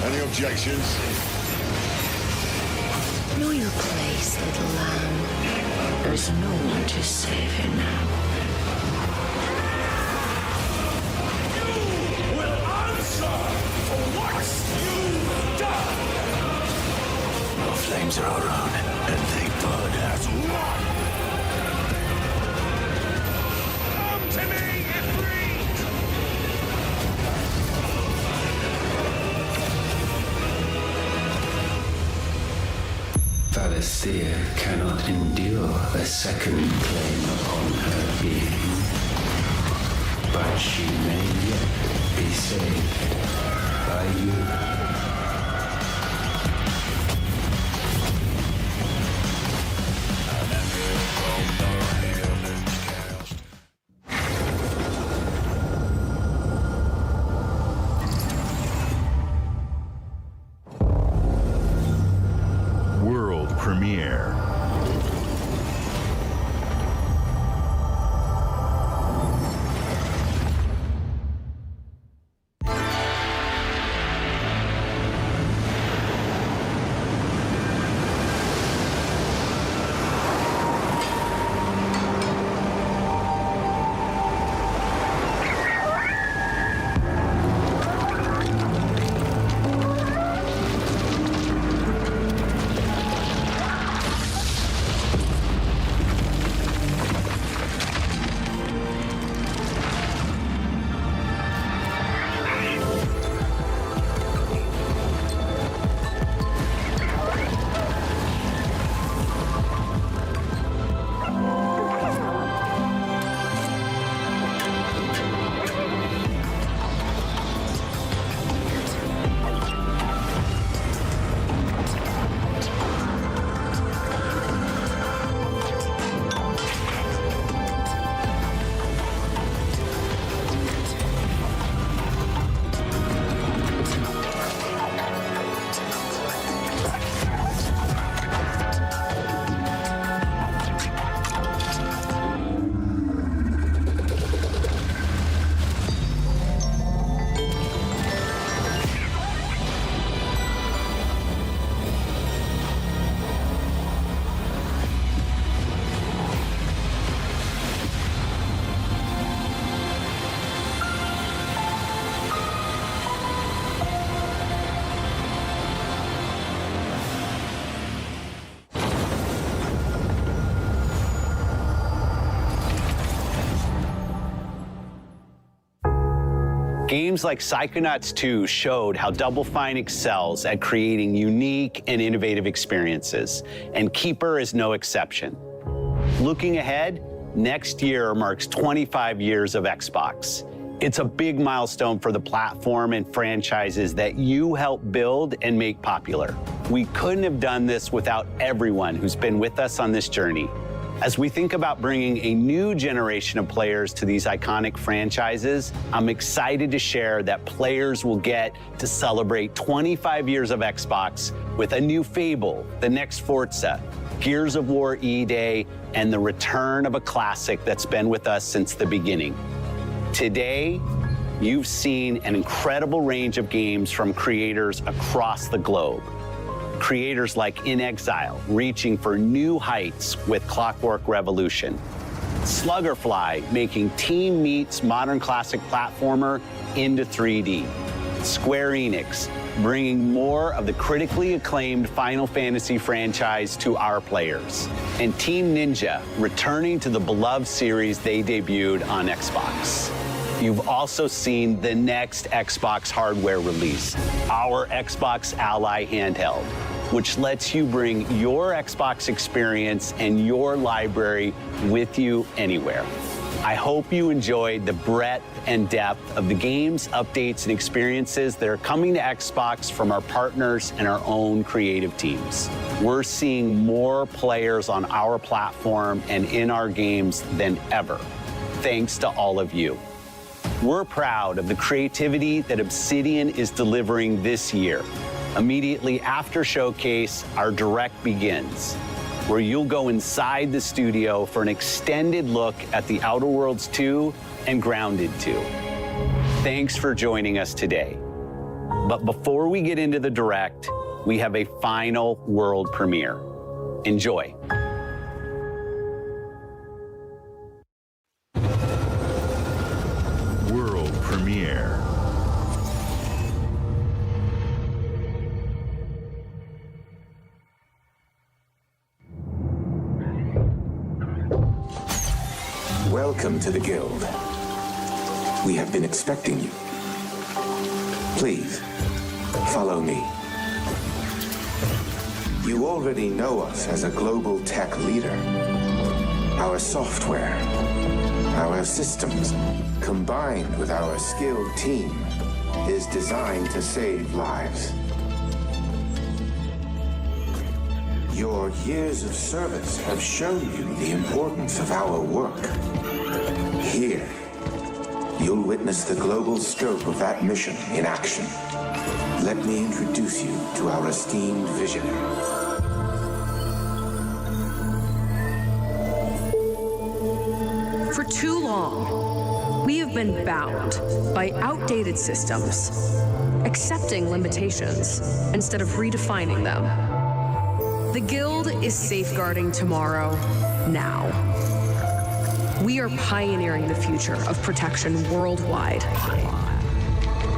Any objections? Know your place, little lamb. There's no one to save you now. You will answer for what you've done! The flames are around, and the blood has won. Come to me, Ifrit! Valisthea cannot endure a second claim upon her being, but she may yet be saved by you. World premiere. Games like Psychonauts 2 showed how Double Fine excels at creating unique and innovative experiences, and Keeper is no exception. Looking ahead, next year marks 25 years of Xbox. It's a big milestone for the platform and franchises that you helped build and make popular. We couldn't have done this without everyone who's been with us on this journey. As we think about bringing a new generation of players to these iconic franchises, I'm excited to share that players will get to celebrate 25 years of Xbox with a new Fable, the next Forza, Gears of War E-Day, and the return of a classic that's been with us since the beginning. Today, you've seen an incredible range of games from creators across the globe. Creators like In Exile, reaching for new heights with Clockwork Revolution. Sluggerfly, making Team Meat's modern classic platformer into 3D. Square Enix, bringing more of the critically acclaimed Final Fantasy franchise to our players. And Team Ninja, returning to the beloved series they debuted on Xbox. You've also seen the next Xbox hardware release, our Xbox Ally handheld, which lets you bring your Xbox experience and your library with you anywhere. I hope you enjoyed the breadth and depth of the games, updates, and experiences that are coming to Xbox from our partners and our own creative teams. We're seeing more players on our platform and in our games than ever, thanks to all of you. We're proud of the creativity that Obsidian is delivering this year. Immediately after Showcase, our Direct begins, where you'll go inside the studio for an extended look at The Outer Worlds 2 and Grounded 2. Thanks for joining us today. But before we get into the Direct, we have a final world premiere. Enjoy. World premiere. Welcome to the Guild. We have been expecting you. Please, follow me. You already know us as a global tech leader. Our software, our systems, combined with our skilled team, is designed to save lives. Your years of service have shown you the importance of our work. Here, you'll witness the global scope of that mission in action. Let me introduce you to our esteemed visionary. For too long, we have been bound by outdated systems, accepting limitations instead of redefining them. The Guild is safeguarding tomorrow, now. We are pioneering the future of protection worldwide.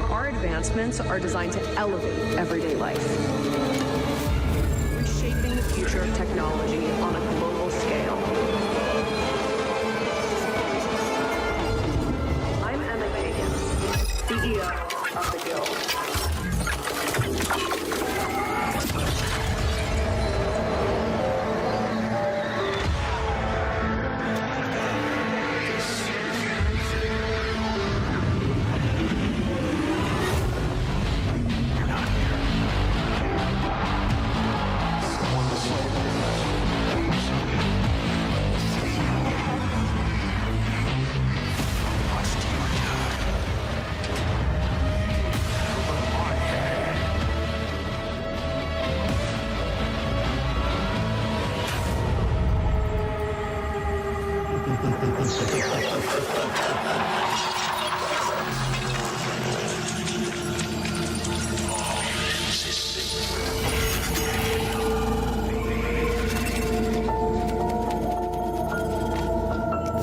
Our advancements are designed to elevate everyday life, reshaping the future of technology on a global scale. I'm Emma Kagan, CEO of the Guild.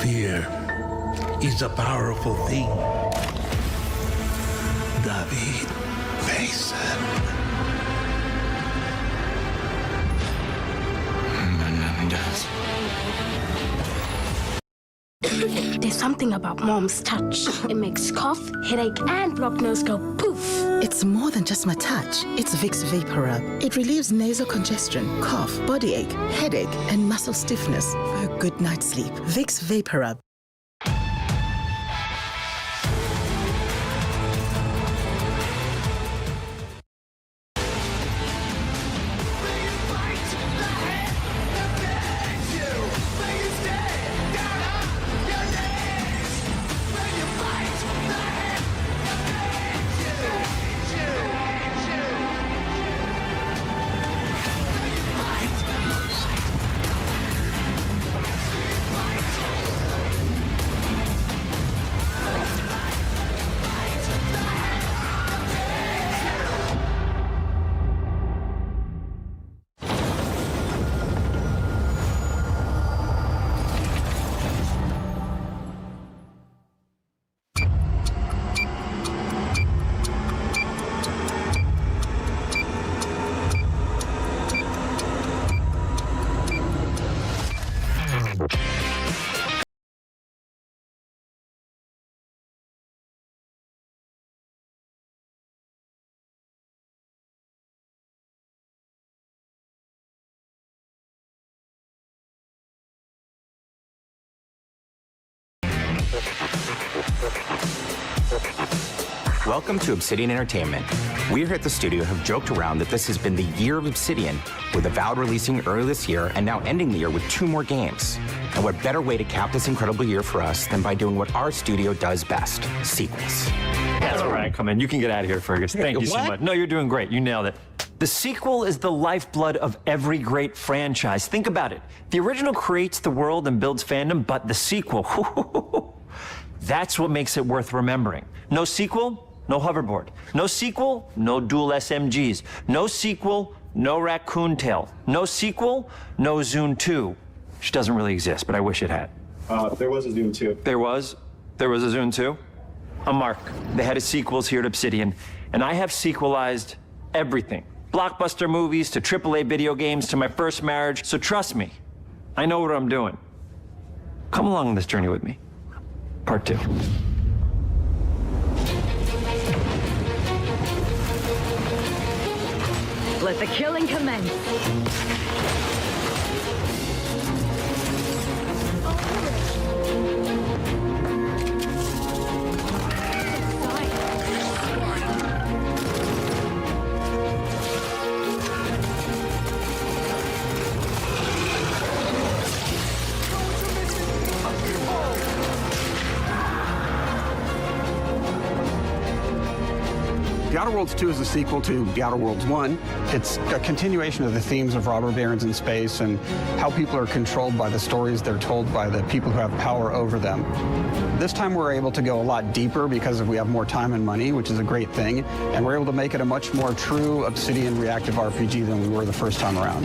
Fear is a powerful thing. David Mason. There's something about Mom's touch. It makes cough, headache, and blocked nose go poof. It's more than just my touch. It's Vicks VapoRub. It relieves nasal congestion, cough, body ache, headache, and muscle stiffness for a good night's sleep. Vicks VapoRub. Welcome to Obsidian Entertainment. We here at the studio have joked around that this has been the year of Obsidian, with Avowed releasing early this year and now ending the year with 2 more games. And what better way to cap this incredible year for us than by doing what our studio does best, sequels. That's all right. Come in. You can get out of here, Fergus. Thank you so much. No, you're doing great. You nailed it. The sequel is the lifeblood of every great franchise. Think about it. The original creates the world and builds fandom, but the sequel, that's what makes it worth remembering. No sequel, no hoverboard. No sequel, no dual SMGs. No sequel, no raccoon tail. No sequel, no Zune 2. Which doesn't really exist, but I wish it had. There was a Zune 2. There was? There was a Zune 2? I'm Mark, the head of sequels here at Obsidian, and I have sequelized everything. Blockbuster movies to AAA video games to my first marriage, so trust me, I know what I'm doing. Come along on this journey with me. Part 2. Let the killing commence. The Outer Worlds 2 is a sequel to The Outer Worlds 1. It's a continuation of the themes of robber barons in space and how people are controlled by the stories they're told by the people who have power over them. This time we're able to go a lot deeper because we have more time and money, which is a great thing, and we're able to make it a much more true Obsidian reactive RPG than we were the first time around.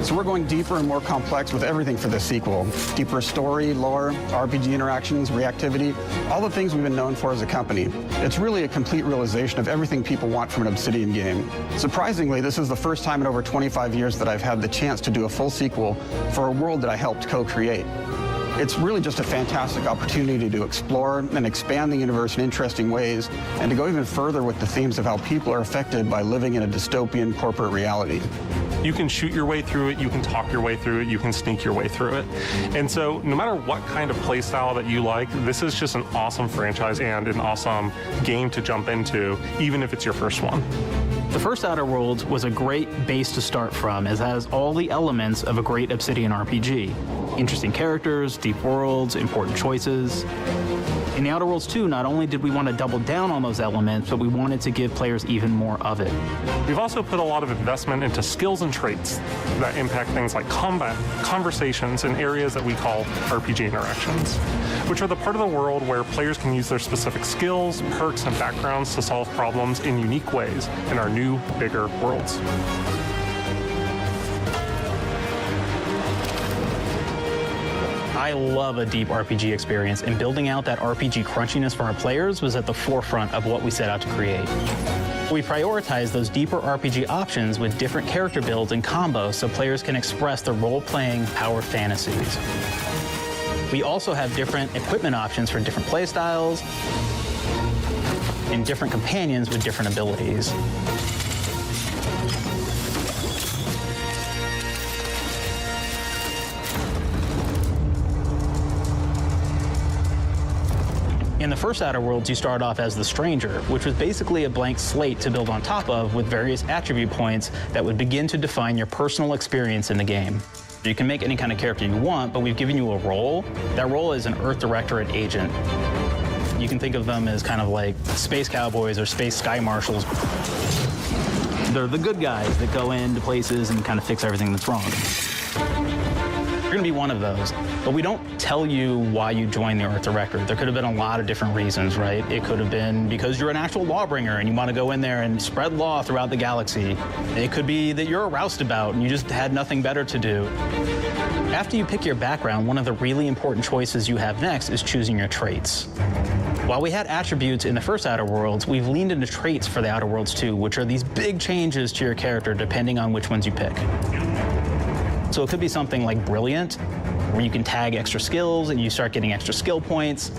So we're going deeper and more complex with everything for this sequel. Deeper story, lore, RPG interactions, reactivity, all the things we've been known for as a company. It's really a complete realization of everything people want from an Obsidian game. Surprisingly, this is the first time in over 25 years that I've had the chance to do a full sequel for a world that I helped co-create. It's really just a fantastic opportunity to explore and expand the universe in interesting ways and to go even further with the themes of how people are affected by living in a dystopian corporate reality. You can shoot your way through it, you can talk your way through it, you can sneak your way through it. And so no matter what kind of play style that you like, this is just an awesome franchise and an awesome game to jump into, even if it's your first one. The first Outer Worlds was a great base to start from, as it has all the elements of a great Obsidian RPG. Interesting characters, deep worlds, important choices. In the Outer Worlds 2, not only did we want to double down on those elements, but we wanted to give players even more of it. We've also put a lot of investment into skills and traits that impact things like combat, conversations, and areas that we call RPG interactions, which are the part of the world where players can use their specific skills, perks, and backgrounds to solve problems in unique ways in our new, bigger worlds. I love a deep RPG experience, and building out that RPG crunchiness for our players was at the forefront of what we set out to create. We prioritize those deeper RPG options with different character builds and combos so players can express their role-playing power fantasies. We also have different equipment options for different playstyles and different companions with different abilities. In the first Outer Worlds, you start off as the Stranger, which was basically a blank slate to build on top of with various attribute points that would begin to define your personal experience in the game. You can make any kind of character you want, but we've given you a role. That role is an Earth Directorate agent. You can think of them as kind of like space cowboys or space sky marshals. They're the good guys that go into places and kind of fix everything that's wrong. You're gonna be one of those, but we don't tell you why you joined the Earth Directorate. There could have been a lot of different reasons, right? It could have been because you're an actual lawbringer and you want to go in there and spread law throughout the galaxy. It could be that you're a roustabout and you just had nothing better to do. After you pick your background, one of the really important choices you have next is choosing your traits. While we had attributes in the first Outer Worlds, we've leaned into traits for the Outer Worlds too, which are these big changes to your character depending on which ones you pick. So it could be something like Brilliant, where you can tag extra skills and you start getting extra skill points.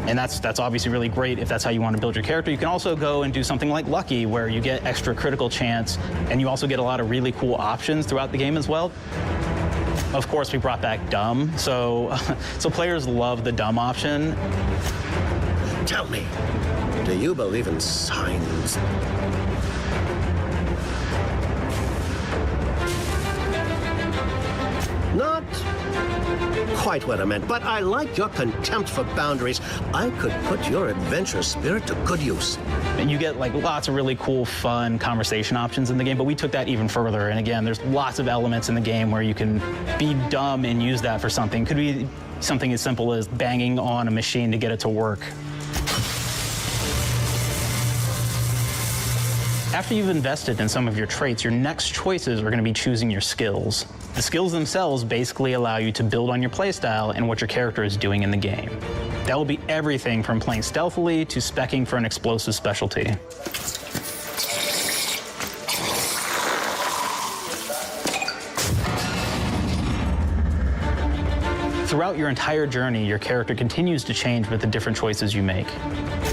And that's obviously really great if that's how you want to build your character. You can also go and do something like Lucky, where you get extra critical chance, and you also get a lot of really cool options throughout the game as well. Of course, we brought back Dumb, so players love the Dumb option. Tell me, do you believe in signs? Not quite what I meant, but I like your contempt for boundaries. I could put your adventure spirit to good use. And you get like lots of really cool, fun conversation options in the game, but we took that even further. And again, there's lots of elements in the game where you can be dumb and use that for something. Could be something as simple as banging on a machine to get it to work. After you've invested in some of your traits, your next choices are going to be choosing your skills. The skills themselves basically allow you to build on your playstyle and what your character is doing in the game. That will be everything from playing stealthily to speccing for an explosive specialty. Throughout your entire journey, your character continues to change with the different choices you make.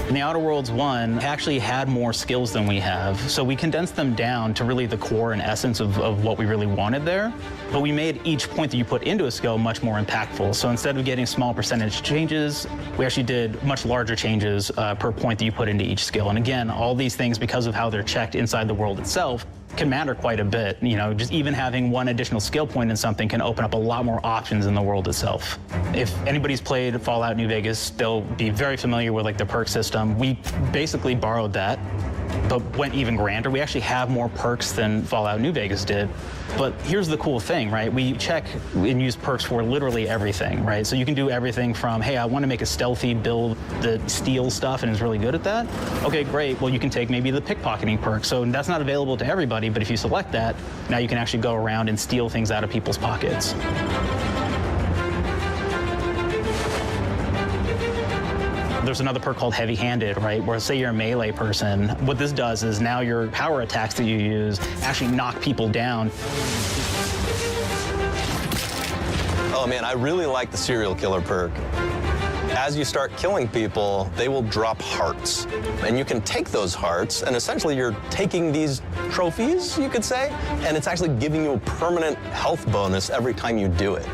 In the Outer Worlds 1, actually had more skills than we have, so we condensed them down to really the core and essence of what we really wanted there. But we made each point that you put into a skill much more impactful. So instead of getting small percentage changes, we actually did much larger changes per point that you put into each skill. And again, all these things, because of how they're checked inside the world itself, can matter quite a bit. You know, just even having one additional skill point in something can open up a lot more options in the world itself. If anybody's played Fallout New Vegas, they'll be very familiar with like the perk system. We basically borrowed that, but went even grander. We actually have more perks than Fallout New Vegas did. But here's the cool thing, right? We check and use perks for literally everything, right? So you can do everything from, hey, I want to make a stealthy build that steals stuff and is really good at that. Okay, great. Well, you can take maybe the pickpocketing perk. So that's not available to everybody, but if you select that, now you can actually go around and steal things out of people's pockets. There's another perk called heavy-handed, right? Where say you're a melee person, what this does is now your power attacks that you use actually knock people down. Oh man, I really like the serial killer perk. As you start killing people, they will drop hearts. And you can take those hearts, and essentially you're taking these trophies, you could say, and it's actually giving you a permanent health bonus every time you do it.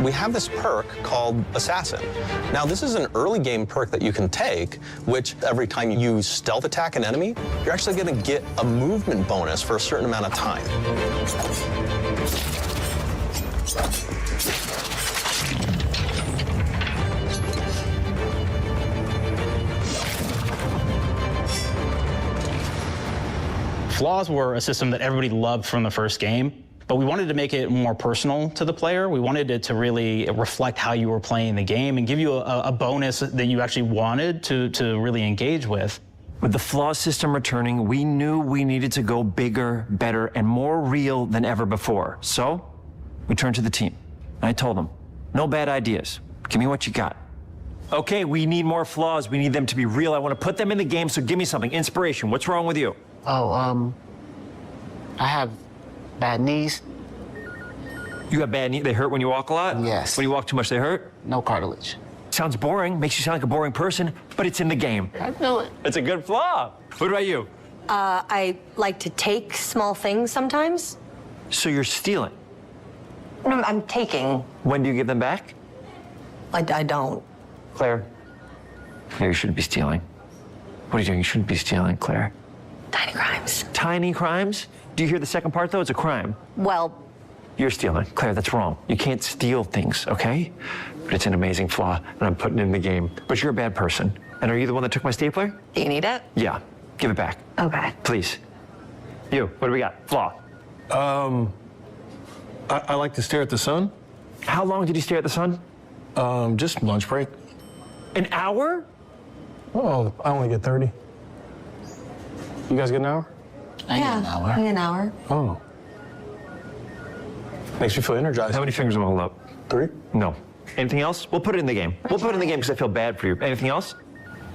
We have this perk called Assassin. Now, this is an early game perk that you can take, which every time you stealth attack an enemy, you're actually going to get a movement bonus for a certain amount of time. Flaws were a system that everybody loved from the first game. But we wanted to make it more personal to the player. We wanted it to really reflect how you were playing the game and give you a bonus that you actually wanted to really engage with. With the flaw system returning, we knew we needed to go bigger, better, and more real than ever before. So we turned to the team. And I told them, no bad ideas. Give me what you got. Okay, we need more flaws. We need them to be real. I want to put them in the game, so give me something. Inspiration. What's wrong with you? Oh, I have bad knees. You got bad knees? They hurt when you walk a lot? Yes. When you walk too much, they hurt? No cartilage. Sounds boring, makes you sound like a boring person, but it's in the game. I know it. It's a good flaw. What about you? I like to take small things sometimes. So you're stealing? No, I'm taking. When do you give them back? I don't. Claire? Claire, you shouldn't be stealing. What are you doing? You shouldn't be stealing, Claire. Tiny crimes. Tiny crimes? Do you hear the second part, though? It's a crime. Well, You're stealing. Claire, that's wrong. You can't steal things, okay? But it's an amazing flaw, and I'm putting it in the game. But you're a bad person. And are you the one that took my stapler? do you need it? Yeah. Give it back. Okay. Please. You, what do we got? Flaw. I like to stare at the sun. How long did you stare at the sun? Just lunch break. An hour? Oh, I only get 30. You guys get an hour? I get an hour. An hour. Oh. Makes me feel energized. How many fingers am I holding up? 3? No. Anything else? We'll put it in the game. We'll put it in the game because I feel bad for you. Anything else?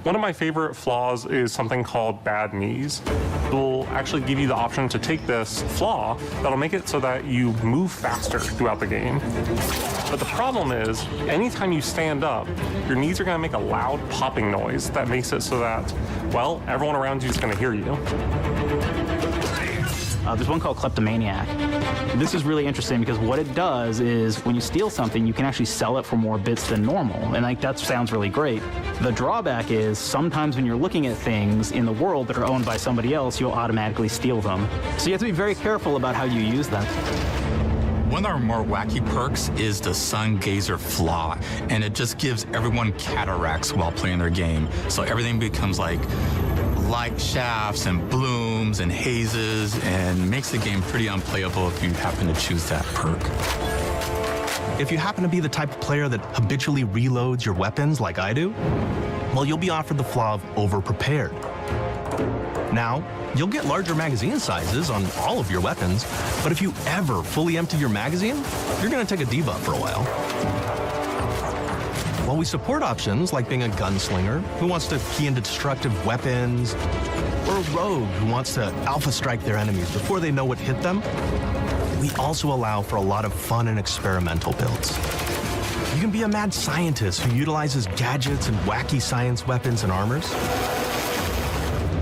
One of my favorite flaws is something called bad knees. It'll actually give you the option to take this flaw that'll make it so that you move faster throughout the game. But the problem is, anytime you stand up, your knees are gonna make a loud popping noise that makes it so that, well, everyone around you is gonna hear you. There's one called Kleptomaniac. This is really interesting because what it does is when you steal something, you can actually sell it for more bits than normal. And like that sounds really great. The drawback is sometimes when you're looking at things in the world that are owned by somebody else, you'll automatically steal them. So you have to be very careful about how you use them. One of our more wacky perks is the Sun Gazer Flaw, and it just gives everyone cataracts while playing their game. So everything becomes like light shafts and blooms and hazes, and makes the game pretty unplayable if you happen to choose that perk. If you happen to be the type of player that habitually reloads your weapons like I do, well, you'll be offered the flaw of overprepared. Now, you'll get larger magazine sizes on all of your weapons, but if you ever fully empty your magazine, you're gonna take a debuff for a while. While we support options like being a gunslinger who wants to key into destructive weapons, or a rogue who wants to alpha strike their enemies before they know what hit them, we also allow for a lot of fun and experimental builds. You can be a mad scientist who utilizes gadgets and wacky science weapons and armors,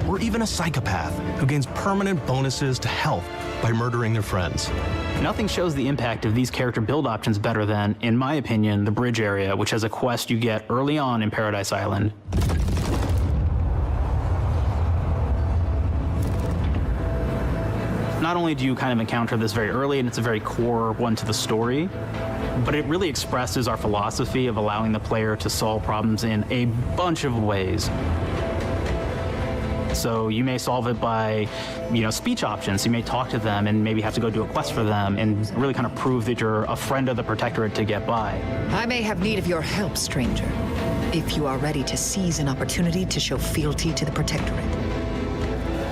or even a psychopath who gains permanent bonuses to health by murdering their friends. Nothing shows the impact of these character build options better than, in my opinion, the bridge area, which has a quest you get early on in Paradise Island. Not only do you kind of encounter this very early, and it's a very core one to the story, but it really expresses our philosophy of allowing the player to solve problems in a bunch of ways. So you may solve it by, speech options. You may talk to them and maybe have to go do a quest for them and really kind of prove that you're a friend of the Protectorate to get by. I may have need of your help, stranger, if you are ready to seize an opportunity to show fealty to the Protectorate.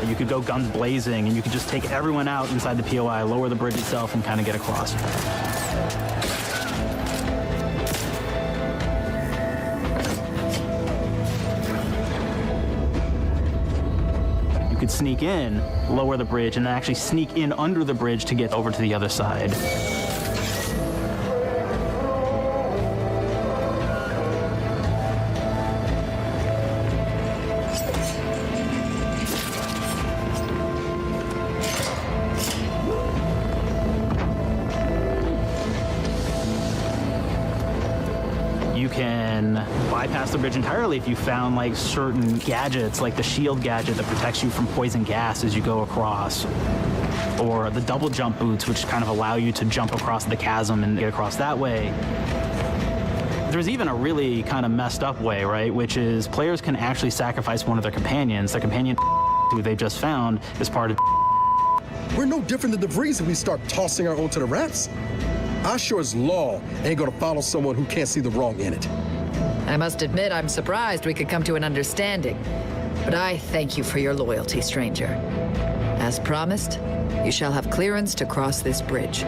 You could go guns blazing and you could just take everyone out inside the POI, lower the bridge itself, and kind of get across. You could sneak in, lower the bridge, and then actually sneak in under the bridge to get over to the other side. You can bypass the bridge entirely if you found like certain gadgets, like the shield gadget that protects you from poison gas as you go across, or the double jump boots, which kind of allow you to jump across the chasm and get across that way. There's even a really kind of messed up way, right? Which is players can actually sacrifice one of their companions. Their companion who they just found is part of. We're no different than the Vrees if we start tossing our own to the rats. I sure as law ain't gonna follow someone who can't see the wrong in it. I must admit, I'm surprised we could come to an understanding. But I thank you for your loyalty, stranger. As promised, you shall have clearance to cross this bridge.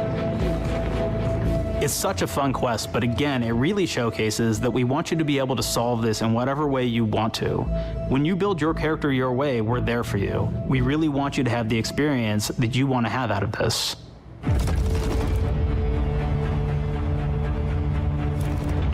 It's such a fun quest, but again, it really showcases that we want you to be able to solve this in whatever way you want to. When you build your character your way, we're there for you. We really want you to have the experience that you want to have out of this.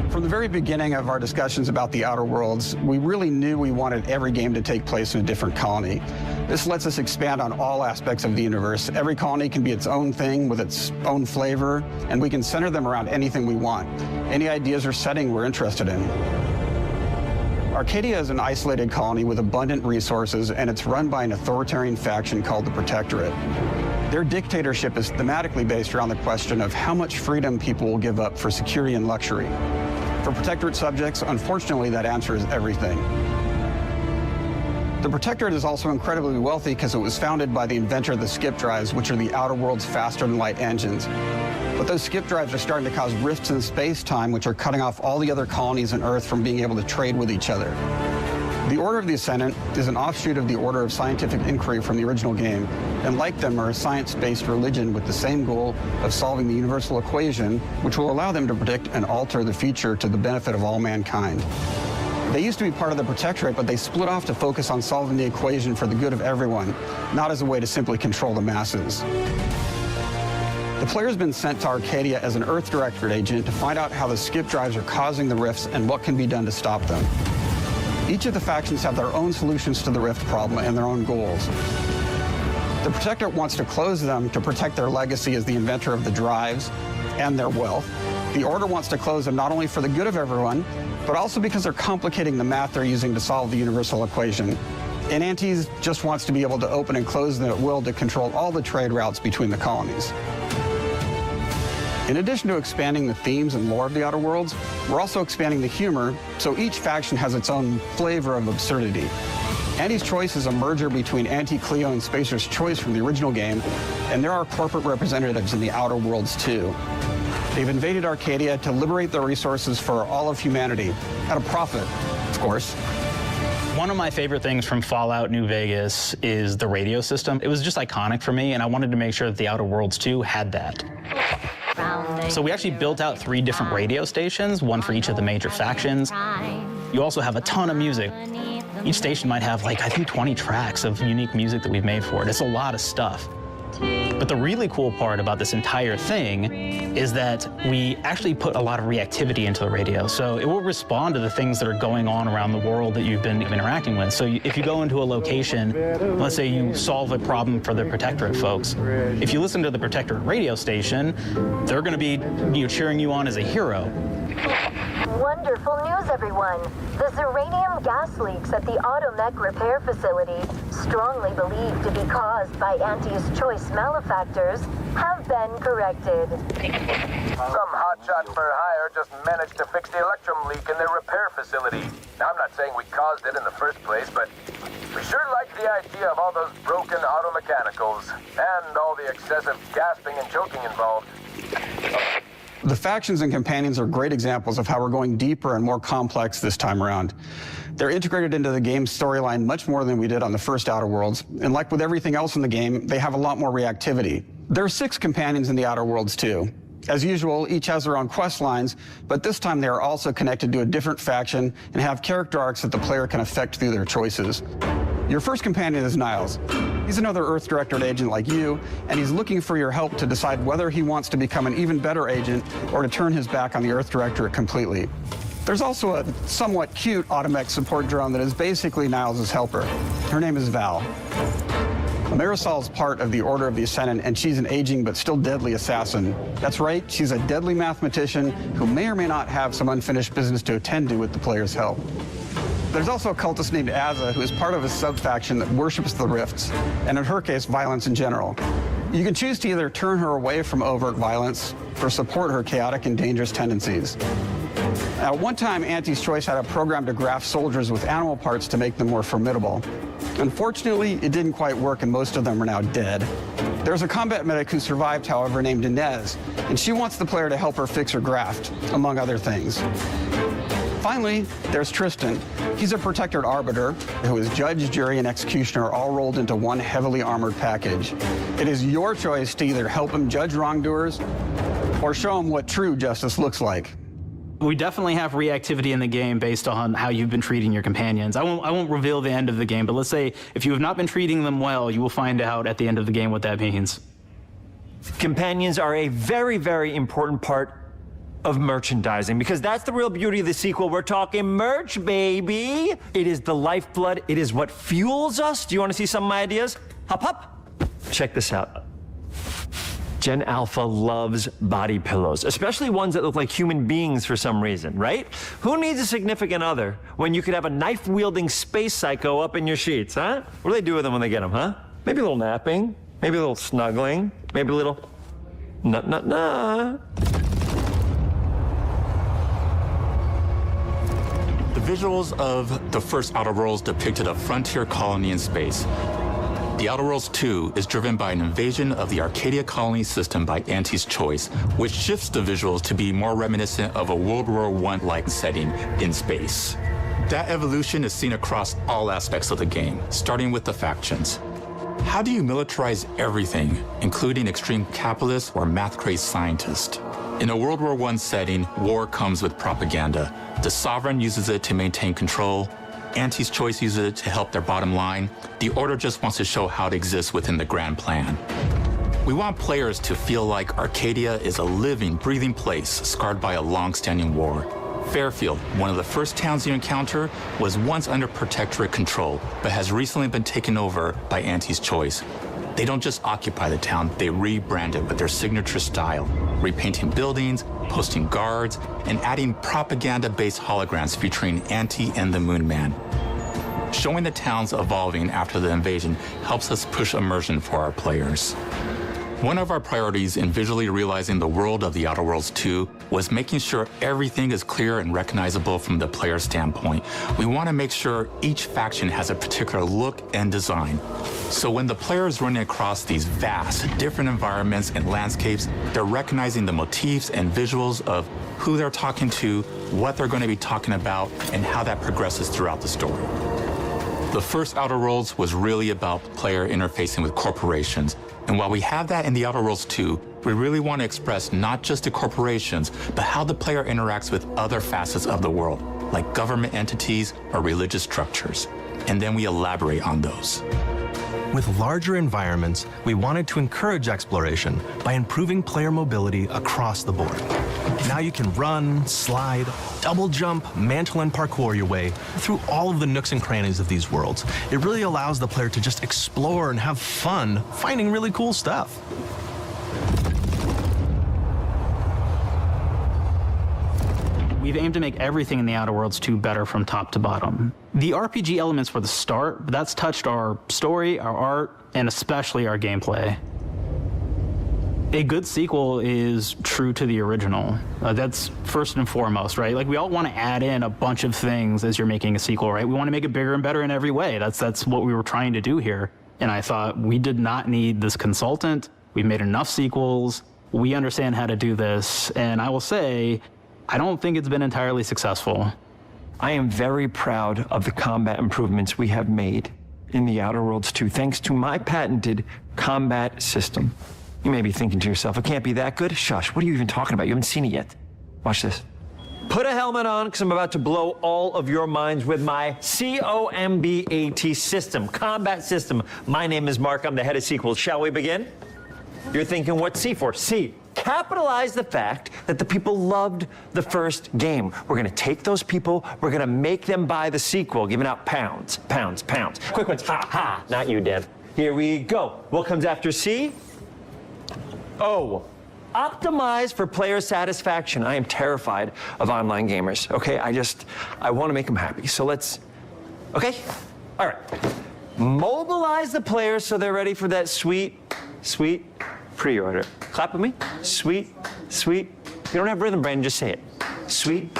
From the very beginning of our discussions about the Outer Worlds, we really knew we wanted every game to take place in a different colony. This lets us expand on all aspects of the universe. Every colony can be its own thing with its own flavor, and we can center them around anything we want, any ideas or setting we're interested in. Arcadia is an isolated colony with abundant resources, and it's run by an authoritarian faction called the Protectorate. Their dictatorship is thematically based around the question of how much freedom people will give up for security and luxury. For Protectorate subjects, unfortunately, that answer is everything. The Protectorate is also incredibly wealthy because it was founded by the inventor of the skip drives, which are the Outer Worlds' faster-than-light engines. But those skip drives are starting to cause rifts in space-time, which are cutting off all the other colonies on Earth from being able to trade with each other. The Order of the Ascendant is an offshoot of the Order of Scientific Inquiry from the original game, and like them are a science-based religion with the same goal of solving the universal equation, which will allow them to predict and alter the future to the benefit of all mankind. They used to be part of the Protectorate, but they split off to focus on solving the equation for the good of everyone, not as a way to simply control the masses. The player's been sent to Arcadia as an Earth Directorate agent to find out how the skip drives are causing the rifts and what can be done to stop them. Each of the factions have their own solutions to the rift problem and their own goals. The Protectorate wants to close them to protect their legacy as the inventor of the drives and their wealth. The Order wants to close them not only for the good of everyone, but also because they're complicating the math they're using to solve the universal equation. And Antes just wants to be able to open and close them at will to control all the trade routes between the colonies. In addition to expanding the themes and lore of the Outer Worlds, we're also expanding the humor, so each faction has its own flavor of absurdity. Anti's Choice is a merger between Anti-Cleo and Spacer's Choice from the original game, and there are corporate representatives in the Outer Worlds too. They've invaded Arcadia to liberate their resources for all of humanity, at a profit, of course. One of my favorite things from Fallout New Vegas is the radio system. It was just iconic for me, and I wanted to make sure that the Outer Worlds 2 had that. So we actually built out 3 different radio stations, one for each of the major factions. You also have a ton of music. Each station might have, like, I think 20 tracks of unique music that we've made for it. It's a lot of stuff. But the really cool part about this entire thing is that we actually put a lot of reactivity into the radio. So it will respond to the things that are going on around the world that you've been interacting with. So if you go into a location, let's say you solve a problem for the Protectorate folks, if you listen to the Protectorate radio station, they're going to be cheering you on as a hero. Wonderful news, everyone. The Zeranium gas leaks at the Automech repair facility, strongly believed to be caused by Anti's Choice malefactors, have been corrected. Some hotshot for hire just managed to fix the electrum leak in their repair facility. Now, I'm not saying we caused it in the first place, but we sure like the idea of all those broken auto mechanicals and all the excessive gasping and choking involved. The factions and companions are great examples of how we're going deeper and more complex this time around. They're integrated into the game's storyline much more than we did on the first Outer Worlds, and like with everything else in the game, they have a lot more reactivity. There are 6 companions in the Outer Worlds too. As usual, each has their own quest lines, but this time they are also connected to a different faction and have character arcs that the player can affect through their choices. Your first companion is Niles. He's another Earth Directorate agent like you, and he's looking for your help to decide whether he wants to become an even better agent or to turn his back on the Earth Directorate completely. There's also a somewhat cute Automech support drone that is basically Niles' helper. Her name is Val. Marisol's part of the Order of the Ascendant, and she's an aging but still deadly assassin. That's right, she's a deadly mathematician who may or may not have some unfinished business to attend to with the player's help. There's also a cultist named Azza, who is part of a sub-faction that worships the rifts, and in her case, violence in general. You can choose to either turn her away from overt violence or support her chaotic and dangerous tendencies. At one time, Anti's Choice had a program to graft soldiers with animal parts to make them more formidable. Unfortunately, it didn't quite work, and most of them are now dead. There's a combat medic who survived, however, named Inez, and she wants the player to help her fix her graft, among other things. Finally, there's Tristan. He's a Protectorate arbiter who is judge, jury, and executioner all rolled into one heavily armored package. It is your choice to either help him judge wrongdoers Or show them what true justice looks like. We definitely have reactivity in the game based on how you've been treating your companions. I won't reveal the end of the game, but let's say if you have not been treating them well, you will find out at the end of the game what that means. Companions are a very, very important part of merchandising, because that's the real beauty of the sequel. We're talking merch, baby. It is the lifeblood. It is what fuels us. Do you want to see some of my ideas? Hop, hop. Check this out. Gen Alpha loves body pillows, especially ones that look like human beings for some reason, right? Who needs a significant other when you could have a knife-wielding space psycho up in your sheets, huh? What do they do with them when they get them, huh? Maybe a little napping, maybe a little snuggling, maybe a little nut. The visuals of the first Outer Worlds depicted a frontier colony in space. The Outer Worlds 2 is driven by an invasion of the Arcadia colony system by Auntie's Choice, which shifts the visuals to be more reminiscent of a World War I-like setting in space. That evolution is seen across all aspects of the game, starting with the factions. How do you militarize everything, including extreme capitalists or math-crazed scientists? In a World War I setting, war comes with propaganda. The Sovereign uses it to maintain control. Auntie's Choice uses it to help their bottom line. The Order just wants to show how it exists within the grand plan. We want players to feel like Arcadia is a living, breathing place scarred by a long-standing war. Fairfield, one of the first towns you encounter, was once under protectorate control, but has recently been taken over by Auntie's Choice. They don't just occupy the town, they rebrand it with their signature style, repainting buildings, posting guards, and adding propaganda-based holograms featuring Auntie and the Moon Man. Showing the towns evolving after the invasion helps us push immersion for our players. One of our priorities in visually realizing the world of the Outer Worlds 2 was making sure everything is clear and recognizable from the player standpoint. We want to make sure each faction has a particular look and design. So when the player is running across these vast, different environments and landscapes, they're recognizing the motifs and visuals of who they're talking to, what they're going to be talking about, and how that progresses throughout the story. The first Outer Worlds was really about player interfacing with corporations. And while we have that in the Outer Worlds 2, we really want to express not just the corporations, but how the player interacts with other facets of the world, like government entities or religious structures. And then we elaborate on those. With larger environments, we wanted to encourage exploration by improving player mobility across the board. Now you can run, slide, double jump, mantle, and parkour your way through all of the nooks and crannies of these worlds. It really allows the player to just explore and have fun finding really cool stuff. We've aimed to make everything in the Outer Worlds 2 better from top to bottom. The RPG elements were the start, but that's touched our story, our art, and especially our gameplay. A good sequel is true to the original. That's first and foremost, right? Like, we all want to add in a bunch of things as you're making a sequel, right? We want to make it bigger and better in every way. That's what we were trying to do here. And I thought we did not need this consultant. We've made enough sequels. We understand how to do this. And I will say, I don't think it's been entirely successful. I am very proud of the combat improvements we have made in the Outer Worlds 2, thanks to my patented combat system. You may be thinking to yourself, it can't be that good. Shush, what are you even talking about? You haven't seen it yet. Watch this. Put a helmet on, because I'm about to blow all of your minds with my COMBAT system, combat system. My name is Mark, I'm the head of sequels. Shall we begin? You're thinking, what's C for? C. Capitalize the fact that the people loved the first game. We're gonna take those people, we're gonna make them buy the sequel, giving out pounds, pounds, pounds. Quick ones, ha, ha, not you, Dev. Here we go. What comes after C? O. Optimize for player satisfaction. I am terrified of online gamers, okay? I wanna make them happy, so let's, okay? All right. Mobilize the players so they're ready for that sweet pre-order. Clap with me. Sweet. You don't have rhythm, Brandon, just say it. Sweet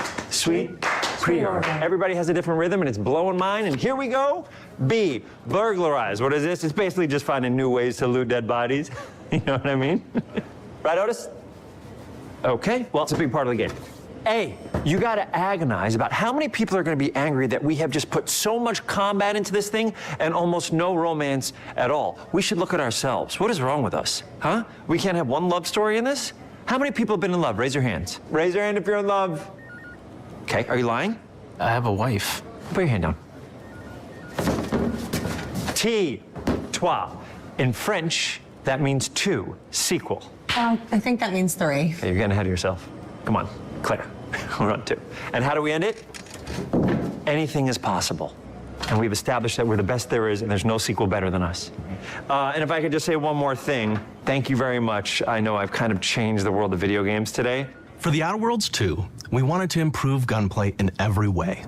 pre-order. Everybody has a different rhythm and it's blowing mine, and here we go. B, burglarize. What is this? It's basically just finding new ways to loot dead bodies. You know what I mean? Right, Otis? Okay, well, it's a big part of the game. A, you gotta agonize about how many people are gonna be angry that we have just put so much combat into this thing and almost no romance at all. We should look at ourselves. What is wrong with us, huh? We can't have one love story in this? How many people have been in love? Raise your hands. Raise your hand if you're in love. Okay, are you lying? I have a wife. Put your hand down. Toi. In French, that means two. Sequel. I think that means 3. Okay, you're getting ahead of yourself. Come on, Claire. We're on 2. And how do we end it? Anything is possible. And we've established that we're the best there is, and there's no sequel better than us. And if I could just say one more thing, thank you very much. I know I've kind of changed the world of video games today. For The Outer Worlds 2, we wanted to improve gunplay in every way.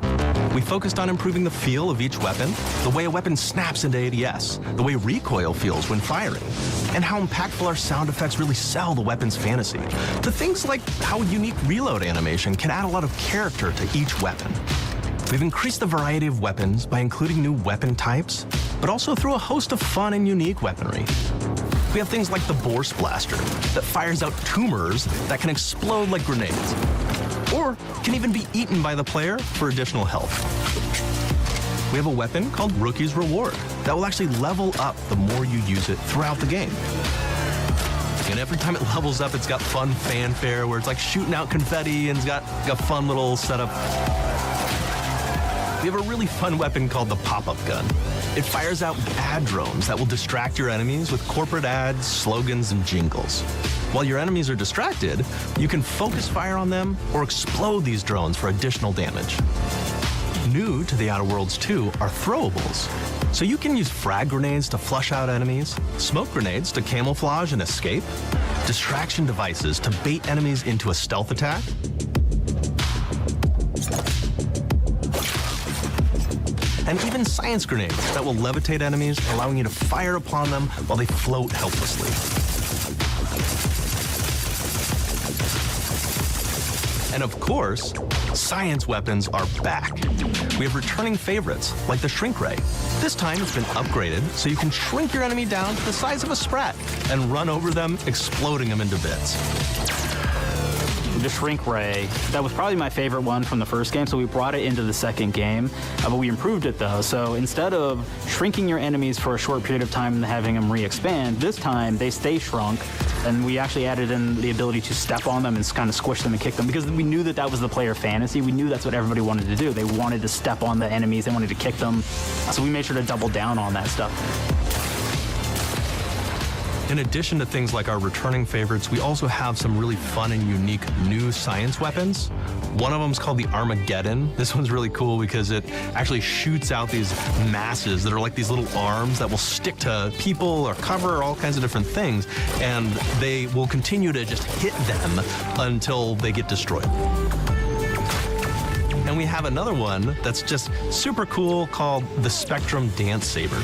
We focused on improving the feel of each weapon, the way a weapon snaps into ADS, the way recoil feels when firing, and how impactful our sound effects really sell the weapon's fantasy. To things like how unique reload animation can add a lot of character to each weapon. We've increased the variety of weapons by including new weapon types, but also through a host of fun and unique weaponry. We have things like the Bourse Blaster that fires out tumors that can explode like grenades, or can even be eaten by the player for additional health. We have a weapon called Rookie's Reward that will actually level up the more you use it throughout the game. And every time it levels up, it's got fun fanfare where it's like shooting out confetti and it's got a fun little setup. We have a really fun weapon called the pop-up gun. It fires out ad drones that will distract your enemies with corporate ads, slogans, and jingles. While your enemies are distracted, you can focus fire on them or explode these drones for additional damage. New to The Outer Worlds 2 are throwables. So you can use frag grenades to flush out enemies, smoke grenades to camouflage and escape, distraction devices to bait enemies into a stealth attack, and even science grenades that will levitate enemies, allowing you to fire upon them while they float helplessly. And of course, science weapons are back. We have returning favorites, like the Shrink Ray. This time it's been upgraded so you can shrink your enemy down to the size of a sprat and run over them, exploding them into bits. The Shrink Ray, that was probably my favorite one from the first game, so we brought it into the second game, but we improved it though. So instead of shrinking your enemies for a short period of time and having them re-expand, this time they stay shrunk, and we actually added in the ability to step on them and kind of squish them and kick them, because we knew that that was the player fantasy. We knew that's what everybody wanted to do. They wanted to step on the enemies, they wanted to kick them, so we made sure to double down on that stuff. In addition to things like our returning favorites, we also have some really fun and unique new science weapons. One of them is called the Armageddon. This one's really cool because it actually shoots out these masses that are like these little arms that will stick to people or cover or all kinds of different things, and they will continue to just hit them until they get destroyed. And we have another one that's just super cool called the Spectrum Dance Saber.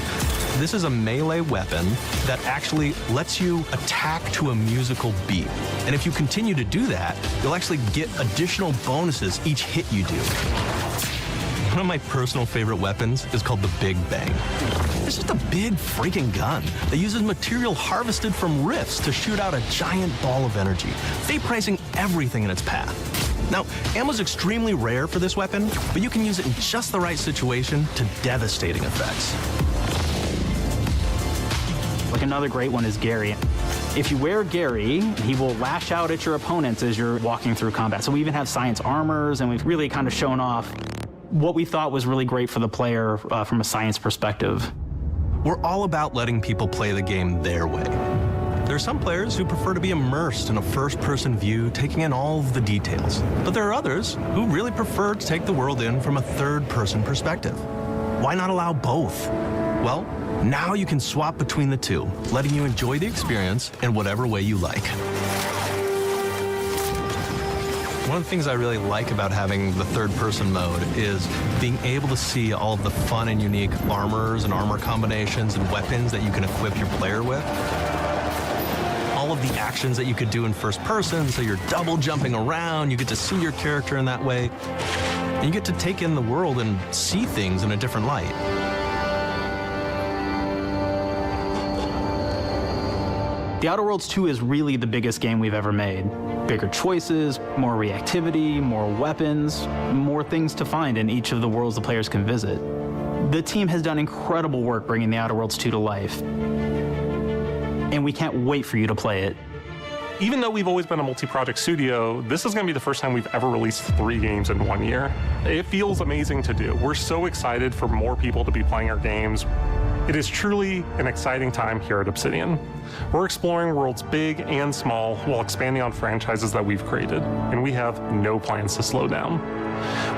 This is a melee weapon that actually lets you attack to a musical beat. And if you continue to do that, you'll actually get additional bonuses each hit you do. One of my personal favorite weapons is called the Big Bang. It's just a big freaking gun that uses material harvested from rifts to shoot out a giant ball of energy, vaporizing everything in its path. Now, ammo's extremely rare for this weapon, but you can use it in just the right situation to devastating effects. Like another great one is Gary. If you wear Gary, he will lash out at your opponents as you're walking through combat. So we even have science armors, and we've really kind of shown off what we thought was really great for the player from a science perspective. We're all about letting people play the game their way. There are some players who prefer to be immersed in a first-person view, taking in all of the details. But there are others who really prefer to take the world in from a third-person perspective. Why not allow both? Well, now you can swap between the two, letting you enjoy the experience in whatever way you like. One of the things I really like about having the third-person mode is being able to see all of the fun and unique armors and armor combinations and weapons that you can equip your player with. All of the actions that you could do in first person, so you're double jumping around, you get to see your character in that way, and you get to take in the world and see things in a different light. The Outer Worlds 2 is really the biggest game we've ever made. Bigger choices, more reactivity, more weapons, more things to find in each of the worlds the players can visit. The team has done incredible work bringing The Outer Worlds 2 to life, and we can't wait for you to play it. Even though we've always been a multi-project studio, this is going to be the first time we've ever released 3 games in 1 year. It feels amazing to do. We're so excited for more people to be playing our games. It is truly an exciting time here at Obsidian. We're exploring worlds big and small while expanding on franchises that we've created, and we have no plans to slow down.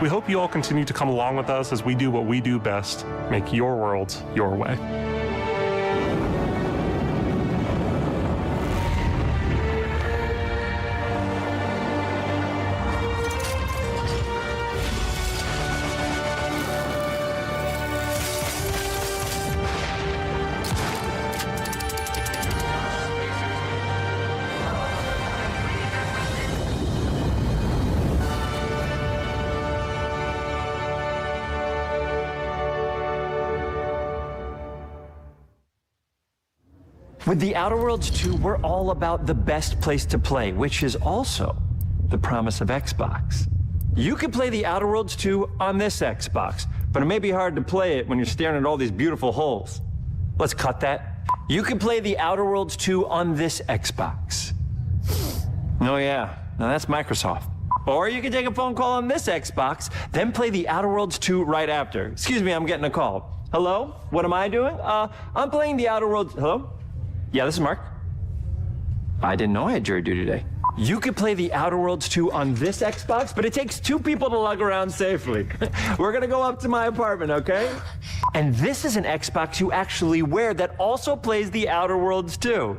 We hope you all continue to come along with us as we do what we do best, make your world your way. With The Outer Worlds 2, we're all about the best place to play, which is also the promise of Xbox. You can play The Outer Worlds 2 on this Xbox, but it may be hard to play it when you're staring at all these beautiful holes. Let's cut that. You can play The Outer Worlds 2 on this Xbox. Oh yeah, now that's Microsoft. Or you can take a phone call on this Xbox, then play The Outer Worlds 2 right after. Excuse me, I'm getting a call. Hello? What am I doing? I'm playing The Outer Worlds. Hello? Yeah, this is Mark. I didn't know I had jury duty today. You could play The Outer Worlds 2 on this Xbox, but it takes 2 people to lug around safely. We're gonna go up to my apartment, okay? And this is an Xbox you actually wear that also plays The Outer Worlds 2.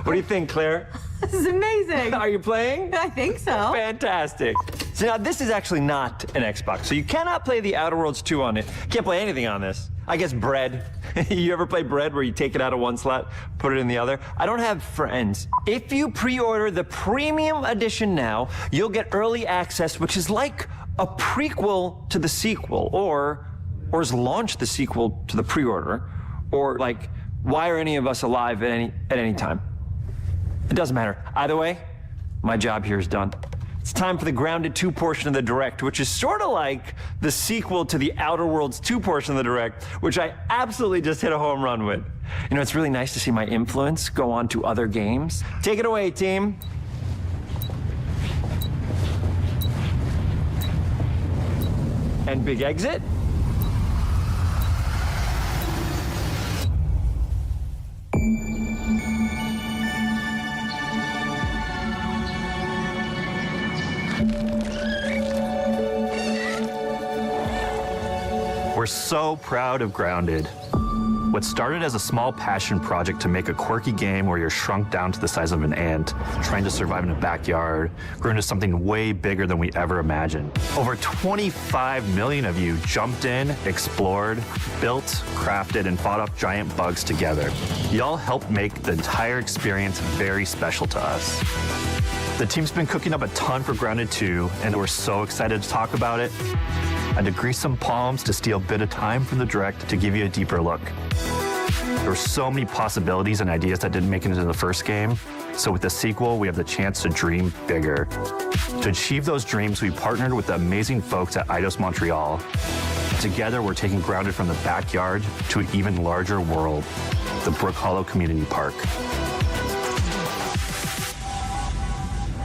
What do you think, Claire? This is amazing. Are you playing? I think so. Fantastic. So now this is actually not an Xbox, so you cannot play The Outer Worlds 2 on it. Can't play anything on this. I guess Bread. You ever play Bread where you take it out of one slot, put it in the other? I don't have friends. If you pre-order the premium edition now, you'll get early access, which is like a prequel to the sequel, or is launch the sequel to the pre-order, or like, why are any of us alive at any time? It doesn't matter. Either way, my job here is done. It's time for the Grounded 2 portion of the Direct, which is sort of like the sequel to the Outer Worlds 2 portion of the Direct, which I absolutely just hit a home run with. You know, it's really nice to see my influence go on to other games. Take it away, team. And big exit. We're so proud of Grounded. What started as a small passion project to make a quirky game where you're shrunk down to the size of an ant, trying to survive in a backyard, grew into something way bigger than we ever imagined. Over 25 million of you jumped in, explored, built, crafted, and fought off giant bugs together. Y'all helped make the entire experience very special to us. The team's been cooking up a ton for Grounded 2, and we're so excited to talk about it. I had to grease some palms to steal a bit of time from the Direct to give you a deeper look. There were so many possibilities and ideas that didn't make it into the first game, so with the sequel, we have the chance to dream bigger. To achieve those dreams, we partnered with the amazing folks at Eidos Montreal. Together, we're taking Grounded from the backyard to an even larger world, the Brook Hollow Community Park.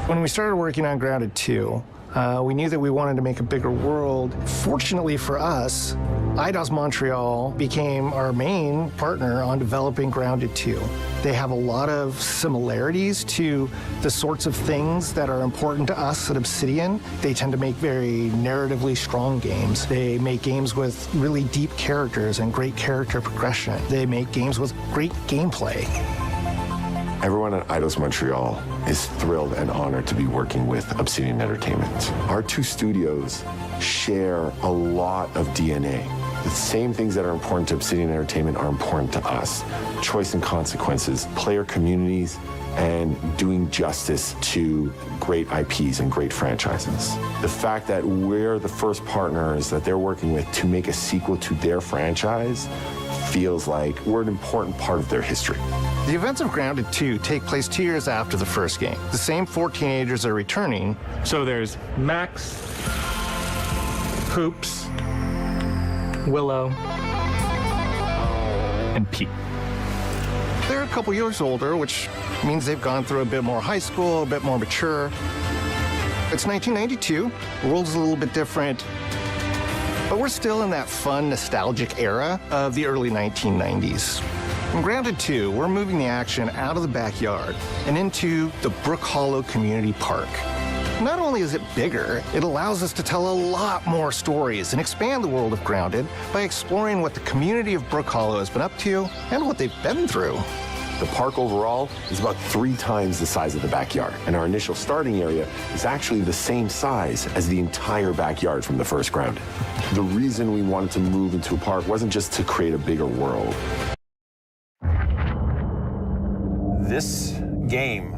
When we started working on Grounded 2, we knew that we wanted to make a bigger world. Fortunately for us, Eidos Montreal became our main partner on developing Grounded 2. They have a lot of similarities to the sorts of things that are important to us at Obsidian. They tend to make very narratively strong games. They make games with really deep characters and great character progression. They make games with great gameplay. Everyone at Eidos Montreal is thrilled and honored to be working with Obsidian Entertainment. Our 2 studios share a lot of DNA. The same things that are important to Obsidian Entertainment are important to us. Choice and consequences, player communities, and doing justice to great IPs and great franchises. The fact that we're the first partners that they're working with to make a sequel to their franchise feels like we're an important part of their history. The events of Grounded 2 take place 2 years after the first game. The same 4 teenagers are returning. So there's Max, Hoops, Willow, and Pete. They're a couple years older, which means they've gone through a bit more high school, a bit more mature. It's 1992. The world's a little bit different, but we're still in that fun, nostalgic era of the early 1990s. In Grounded 2, we're moving the action out of the backyard and into the Brook Hollow Community Park. Not only is it bigger, it allows us to tell a lot more stories and expand the world of Grounded by exploring what the community of Brook Hollow has been up to and what they've been through. The park overall is about 3 times the size of the backyard, and our initial starting area is actually the same size as the entire backyard from the first Grounded. The reason we wanted to move into a park wasn't just to create a bigger world. This game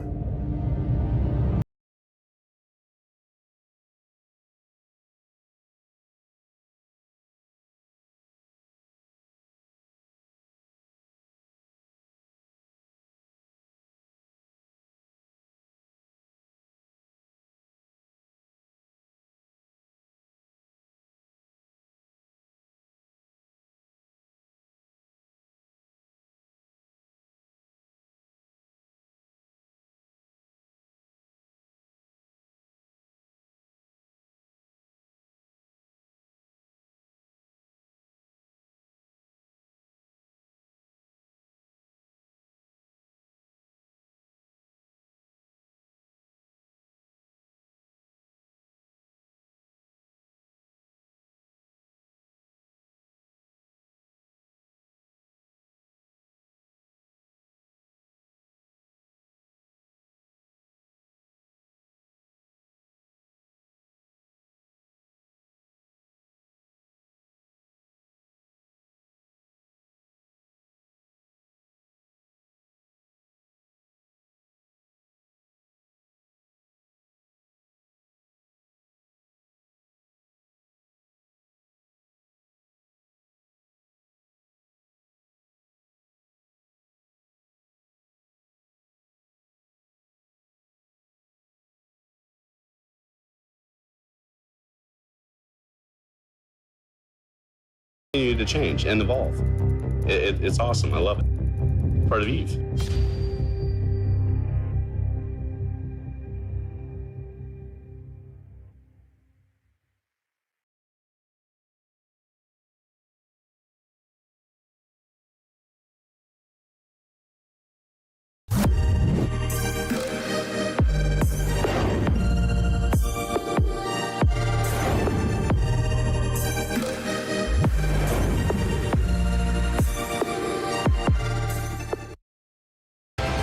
continue to change and evolve. It's awesome. I love it. Part of Eve.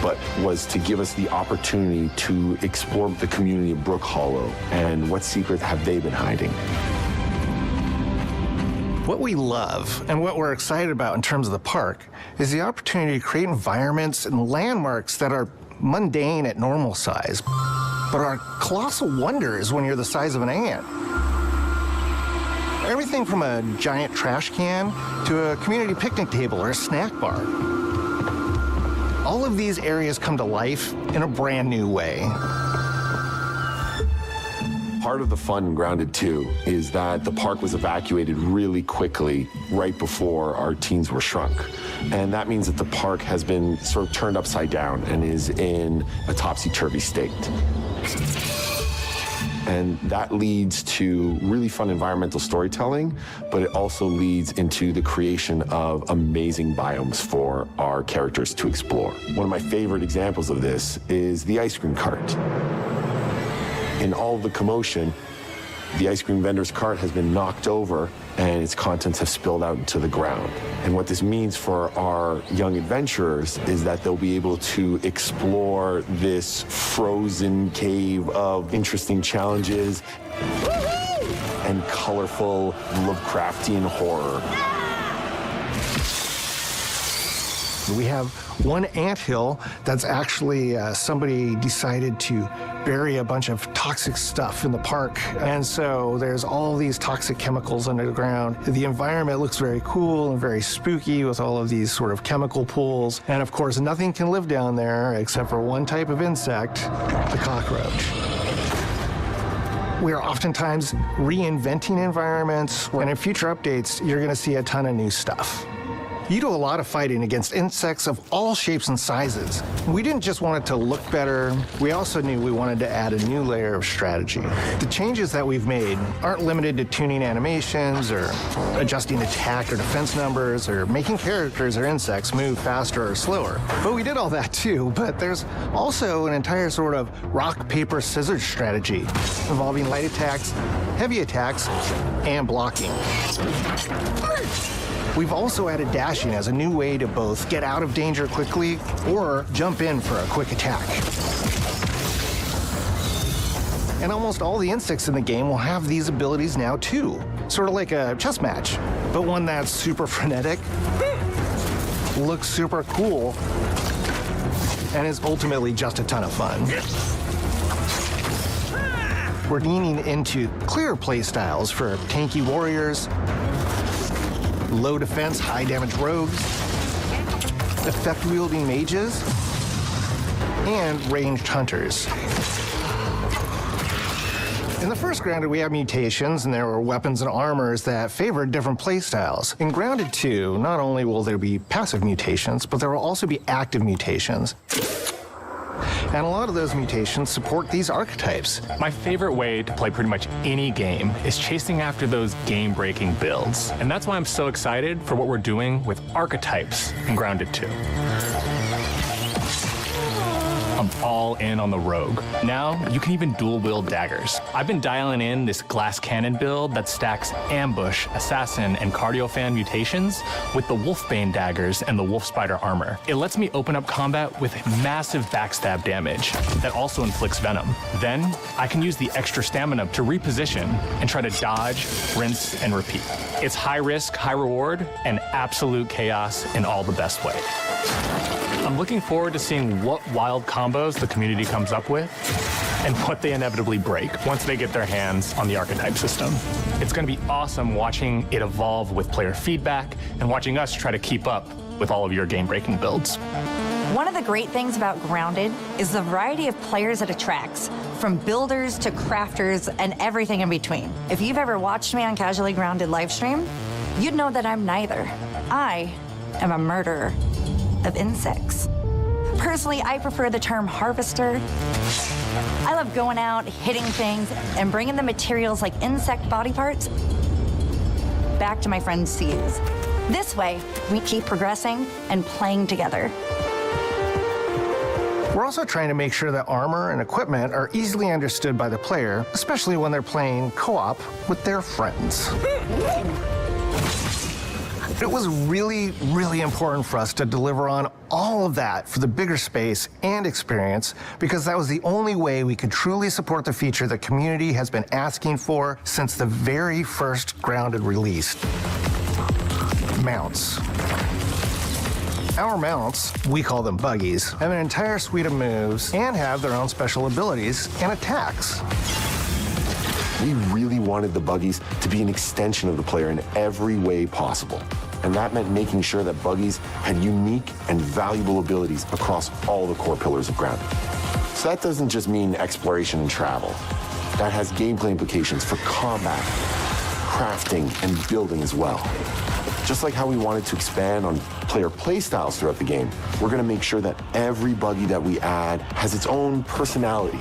But was to give us the opportunity to explore the community of Brook Hollow and what secrets have they been hiding. What we love and what we're excited about in terms of the park is the opportunity to create environments and landmarks that are mundane at normal size, but are colossal wonders when you're the size of an ant. Everything from a giant trash can to a community picnic table or a snack bar. All of these areas come to life in a brand new way. Part of the fun in Grounded 2 is that the park was evacuated really quickly right before our teens were shrunk. And that means that the park has been sort of turned upside down and is in a topsy-turvy state. And that leads to really fun environmental storytelling, but it also leads into the creation of amazing biomes for our characters to explore. One of my favorite examples of this is the ice cream cart. In all of the commotion, the ice cream vendor's cart has been knocked over and its contents have spilled out into the ground. And what this means for our young adventurers is that they'll be able to explore this frozen cave of interesting challenges and colorful Lovecraftian horror. We have one anthill that's actually somebody decided to bury a bunch of toxic stuff in the park. And so there's all these toxic chemicals under the ground. The environment looks very cool and very spooky with all of these sort of chemical pools. And of course, nothing can live down there except for one type of insect, the cockroach. We are oftentimes reinventing environments, and in future updates, you're going to see a ton of new stuff. You do a lot of fighting against insects of all shapes and sizes. We didn't just want it to look better, we also knew we wanted to add a new layer of strategy. The changes that we've made aren't limited to tuning animations or adjusting attack or defense numbers or making characters or insects move faster or slower. But we did all that too, but there's also an entire sort of rock, paper, scissors strategy involving light attacks, heavy attacks, and blocking. We've also added dashing as a new way to both get out of danger quickly or jump in for a quick attack. And almost all the insects in the game will have these abilities now too. Sort of like a chess match, but one that's super frenetic, looks super cool, and is ultimately just a ton of fun. We're leaning into clear play styles for tanky warriors, low defense, high damage rogues, effect-wielding mages, and ranged hunters. In the first Grounded, we had mutations, and there were weapons and armors that favored different playstyles. In Grounded 2, not only will there be passive mutations, but there will also be active mutations. And a lot of those mutations support these archetypes. My favorite way to play pretty much any game is chasing after those game-breaking builds. And that's why I'm so excited for what we're doing with archetypes in Grounded 2. I'm all in on the rogue. Now, you can even dual-wield daggers. I've been dialing in this glass cannon build that stacks ambush, assassin, and cardio fan mutations with the wolfbane daggers and the wolf spider armor. It lets me open up combat with massive backstab damage that also inflicts venom. Then, I can use the extra stamina to reposition and try to dodge, rinse, and repeat. It's high risk, high reward, and absolute chaos in all the best way. I'm looking forward to seeing what wild combos the community comes up with and what they inevitably break once they get their hands on the archetype system. It's going to be awesome watching it evolve with player feedback and watching us try to keep up with all of your game-breaking builds. One of the great things about Grounded is the variety of players it attracts, from builders to crafters and everything in between. If you've ever watched me on Casually Grounded livestream, you'd know that I'm neither. I am a murderer of insects. Personally, I prefer the term harvester. I love going out, hitting things, and bringing the materials like insect body parts back to my friend's seas. This way, we keep progressing and playing together. We're also trying to make sure that armor and equipment are easily understood by the player, especially when they're playing co-op with their friends. It was really, really important for us to deliver on all of that for the bigger space and experience, because that was the only way we could truly support the feature the community has been asking for since the very first Grounded release. Mounts. Our mounts, we call them buggies, have an entire suite of moves and have their own special abilities and attacks. We really wanted the buggies to be an extension of the player in every way possible. And that meant making sure that buggies had unique and valuable abilities across all the core pillars of Grounded. So that doesn't just mean exploration and travel. That has gameplay implications for combat, crafting, and building as well. Just like how we wanted to expand on player playstyles throughout the game, we're going to make sure that every buggy that we add has its own personality.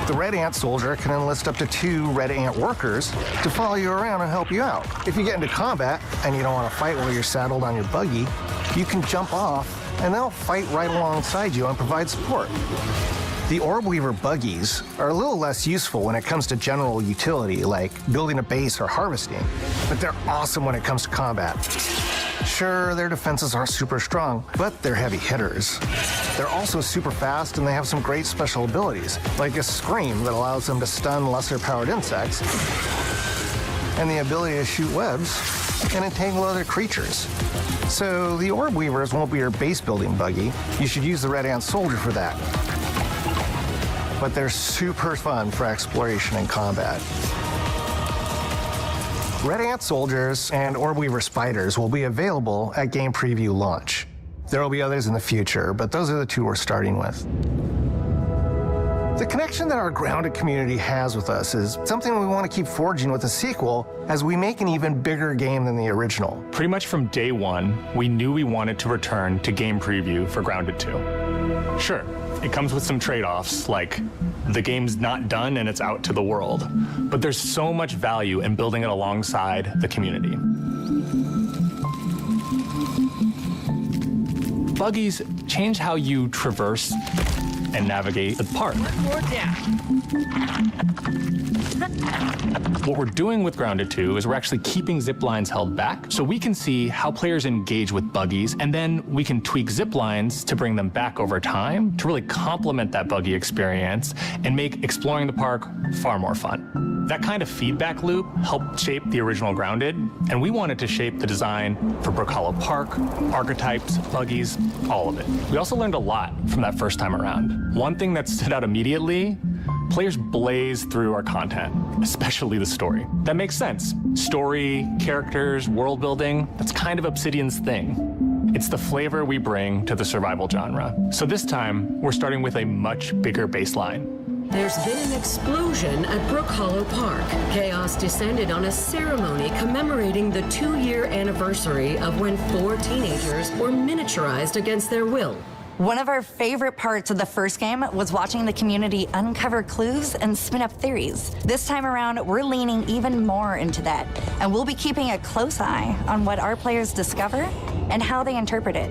The Red Ant Soldier can enlist up to 2 Red Ant workers to follow you around and help you out. If you get into combat and you don't want to fight while you're saddled on your buggy, you can jump off and they'll fight right alongside you and provide support. The Orb Weaver buggies are a little less useful when it comes to general utility, like building a base or harvesting, but they're awesome when it comes to combat. Sure, their defenses aren't super strong, but they're heavy hitters. They're also super fast, and they have some great special abilities, like a scream that allows them to stun lesser-powered insects, and the ability to shoot webs and entangle other creatures. So the Orb Weavers won't be your base-building buggy. You should use the Red Ant Soldier for that. But they're super fun for exploration and combat. Red Ant Soldiers and Orb Weaver Spiders will be available at Game Preview launch. There will be others in the future, but those are the 2 we're starting with. The connection that our Grounded community has with us is something we want to keep forging with the sequel as we make an even bigger game than the original. Pretty much from day one, we knew we wanted to return to game preview for Grounded 2. Sure, it comes with some trade-offs, like the game's not done and it's out to the world, but there's so much value in building it alongside the community. Buggies change how you traverse and navigate the park. What we're doing with Grounded 2 is we're actually keeping zip lines held back so we can see how players engage with buggies, and then we can tweak zip lines to bring them back over time to really complement that buggy experience and make exploring the park far more fun. That kind of feedback loop helped shape the original Grounded, and we wanted to shape the design for Brook Hollow Park, archetypes, buggies, all of it. We also learned a lot from that first time around. One thing that stood out immediately, players blaze through our content, especially the story. That makes sense. Story, characters, world building, that's kind of Obsidian's thing. It's the flavor we bring to the survival genre. So this time, we're starting with a much bigger baseline. There's been an explosion at Brook Hollow Park. Chaos descended on a ceremony commemorating the 2-year anniversary of when 4 teenagers were miniaturized against their will. One of our favorite parts of the first game was watching the community uncover clues and spin up theories. This time around, we're leaning even more into that, and we'll be keeping a close eye on what our players discover and how they interpret it.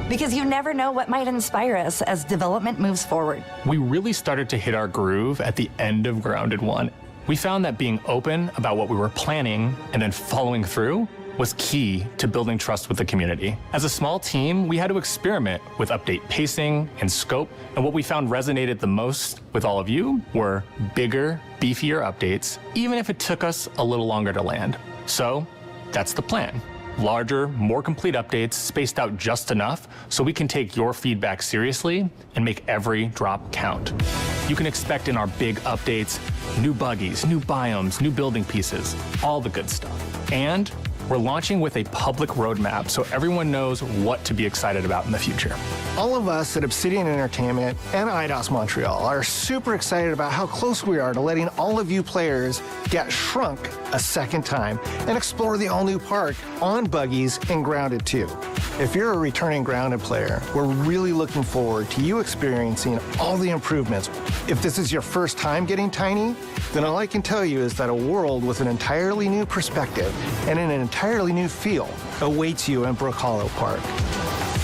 Because you never know what might inspire us as development moves forward. We really started to hit our groove at the end of Grounded 1. We found that being open about what we were planning and then following through was key to building trust with the community. As a small team, we had to experiment with update pacing and scope, and what we found resonated the most with all of you were bigger, beefier updates, even if it took us a little longer to land. So that's the plan. Larger, more complete updates spaced out just enough so we can take your feedback seriously and make every drop count. You can expect in our big updates, new buggies, new biomes, new building pieces, all the good stuff. And we're launching with a public roadmap so everyone knows what to be excited about in the future. All of us at Obsidian Entertainment and IDOS Montreal are super excited about how close we are to letting all of you players get shrunk a second time and explore the all-new park on buggies in Grounded 2. If you're a returning Grounded player, we're really looking forward to you experiencing all the improvements. If this is your first time getting tiny, then all I can tell you is that a world with an entirely new perspective and an entirely new feel awaits you in Brook Hollow Park.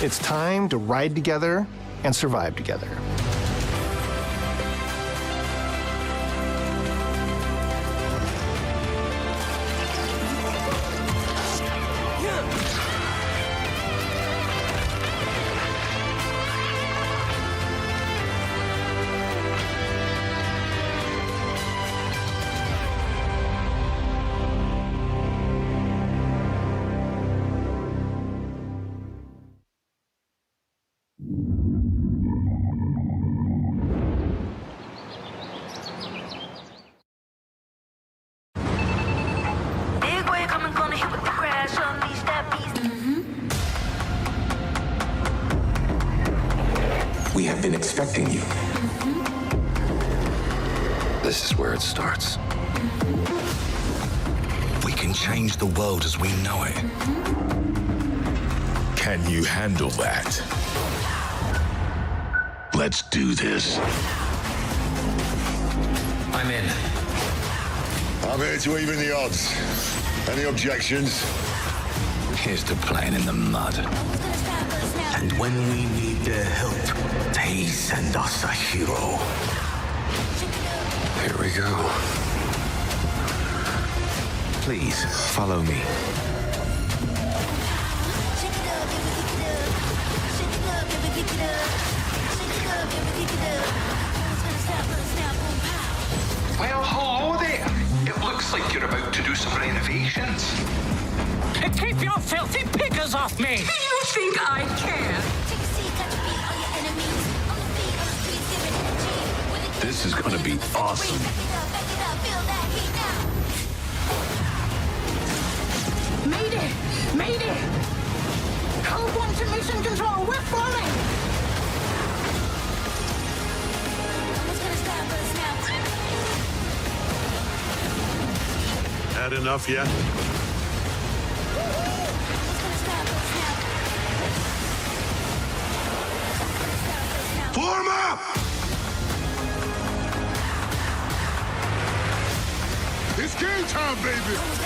It's time to ride together and survive together. We have been expecting you. This is where it starts. We can change the world as we know it. Can you handle that? Let's do this. I'm in. I'm here to even the odds. Any objections? Here's to playing in the mud. And when we need their help, they send us a hero. Here we go. Please, follow me. Well, hello there. It looks like you're about to do some renovations. Keep your filthy pickers off me! You think I care? This is gonna be awesome. Mayday! Mayday! Code 1 to mission control, we're falling! had enough yet? Form up! It's game time, baby!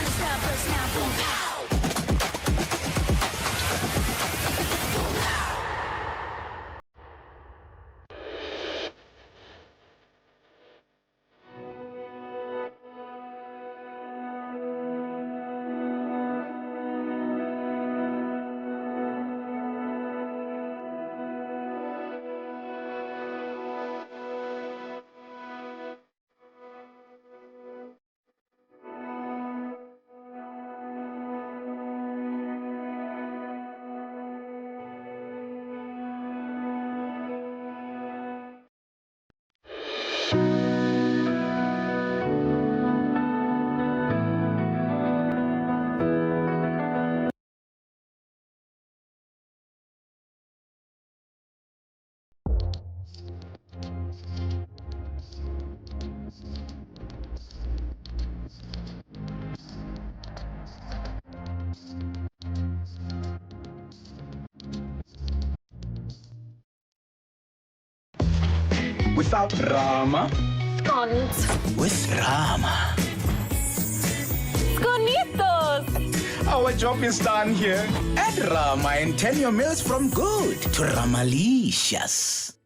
Without drama. Scones. With drama. Sconitos. Our job is done here. Add Rama and turn your meals from good to Ramalicious.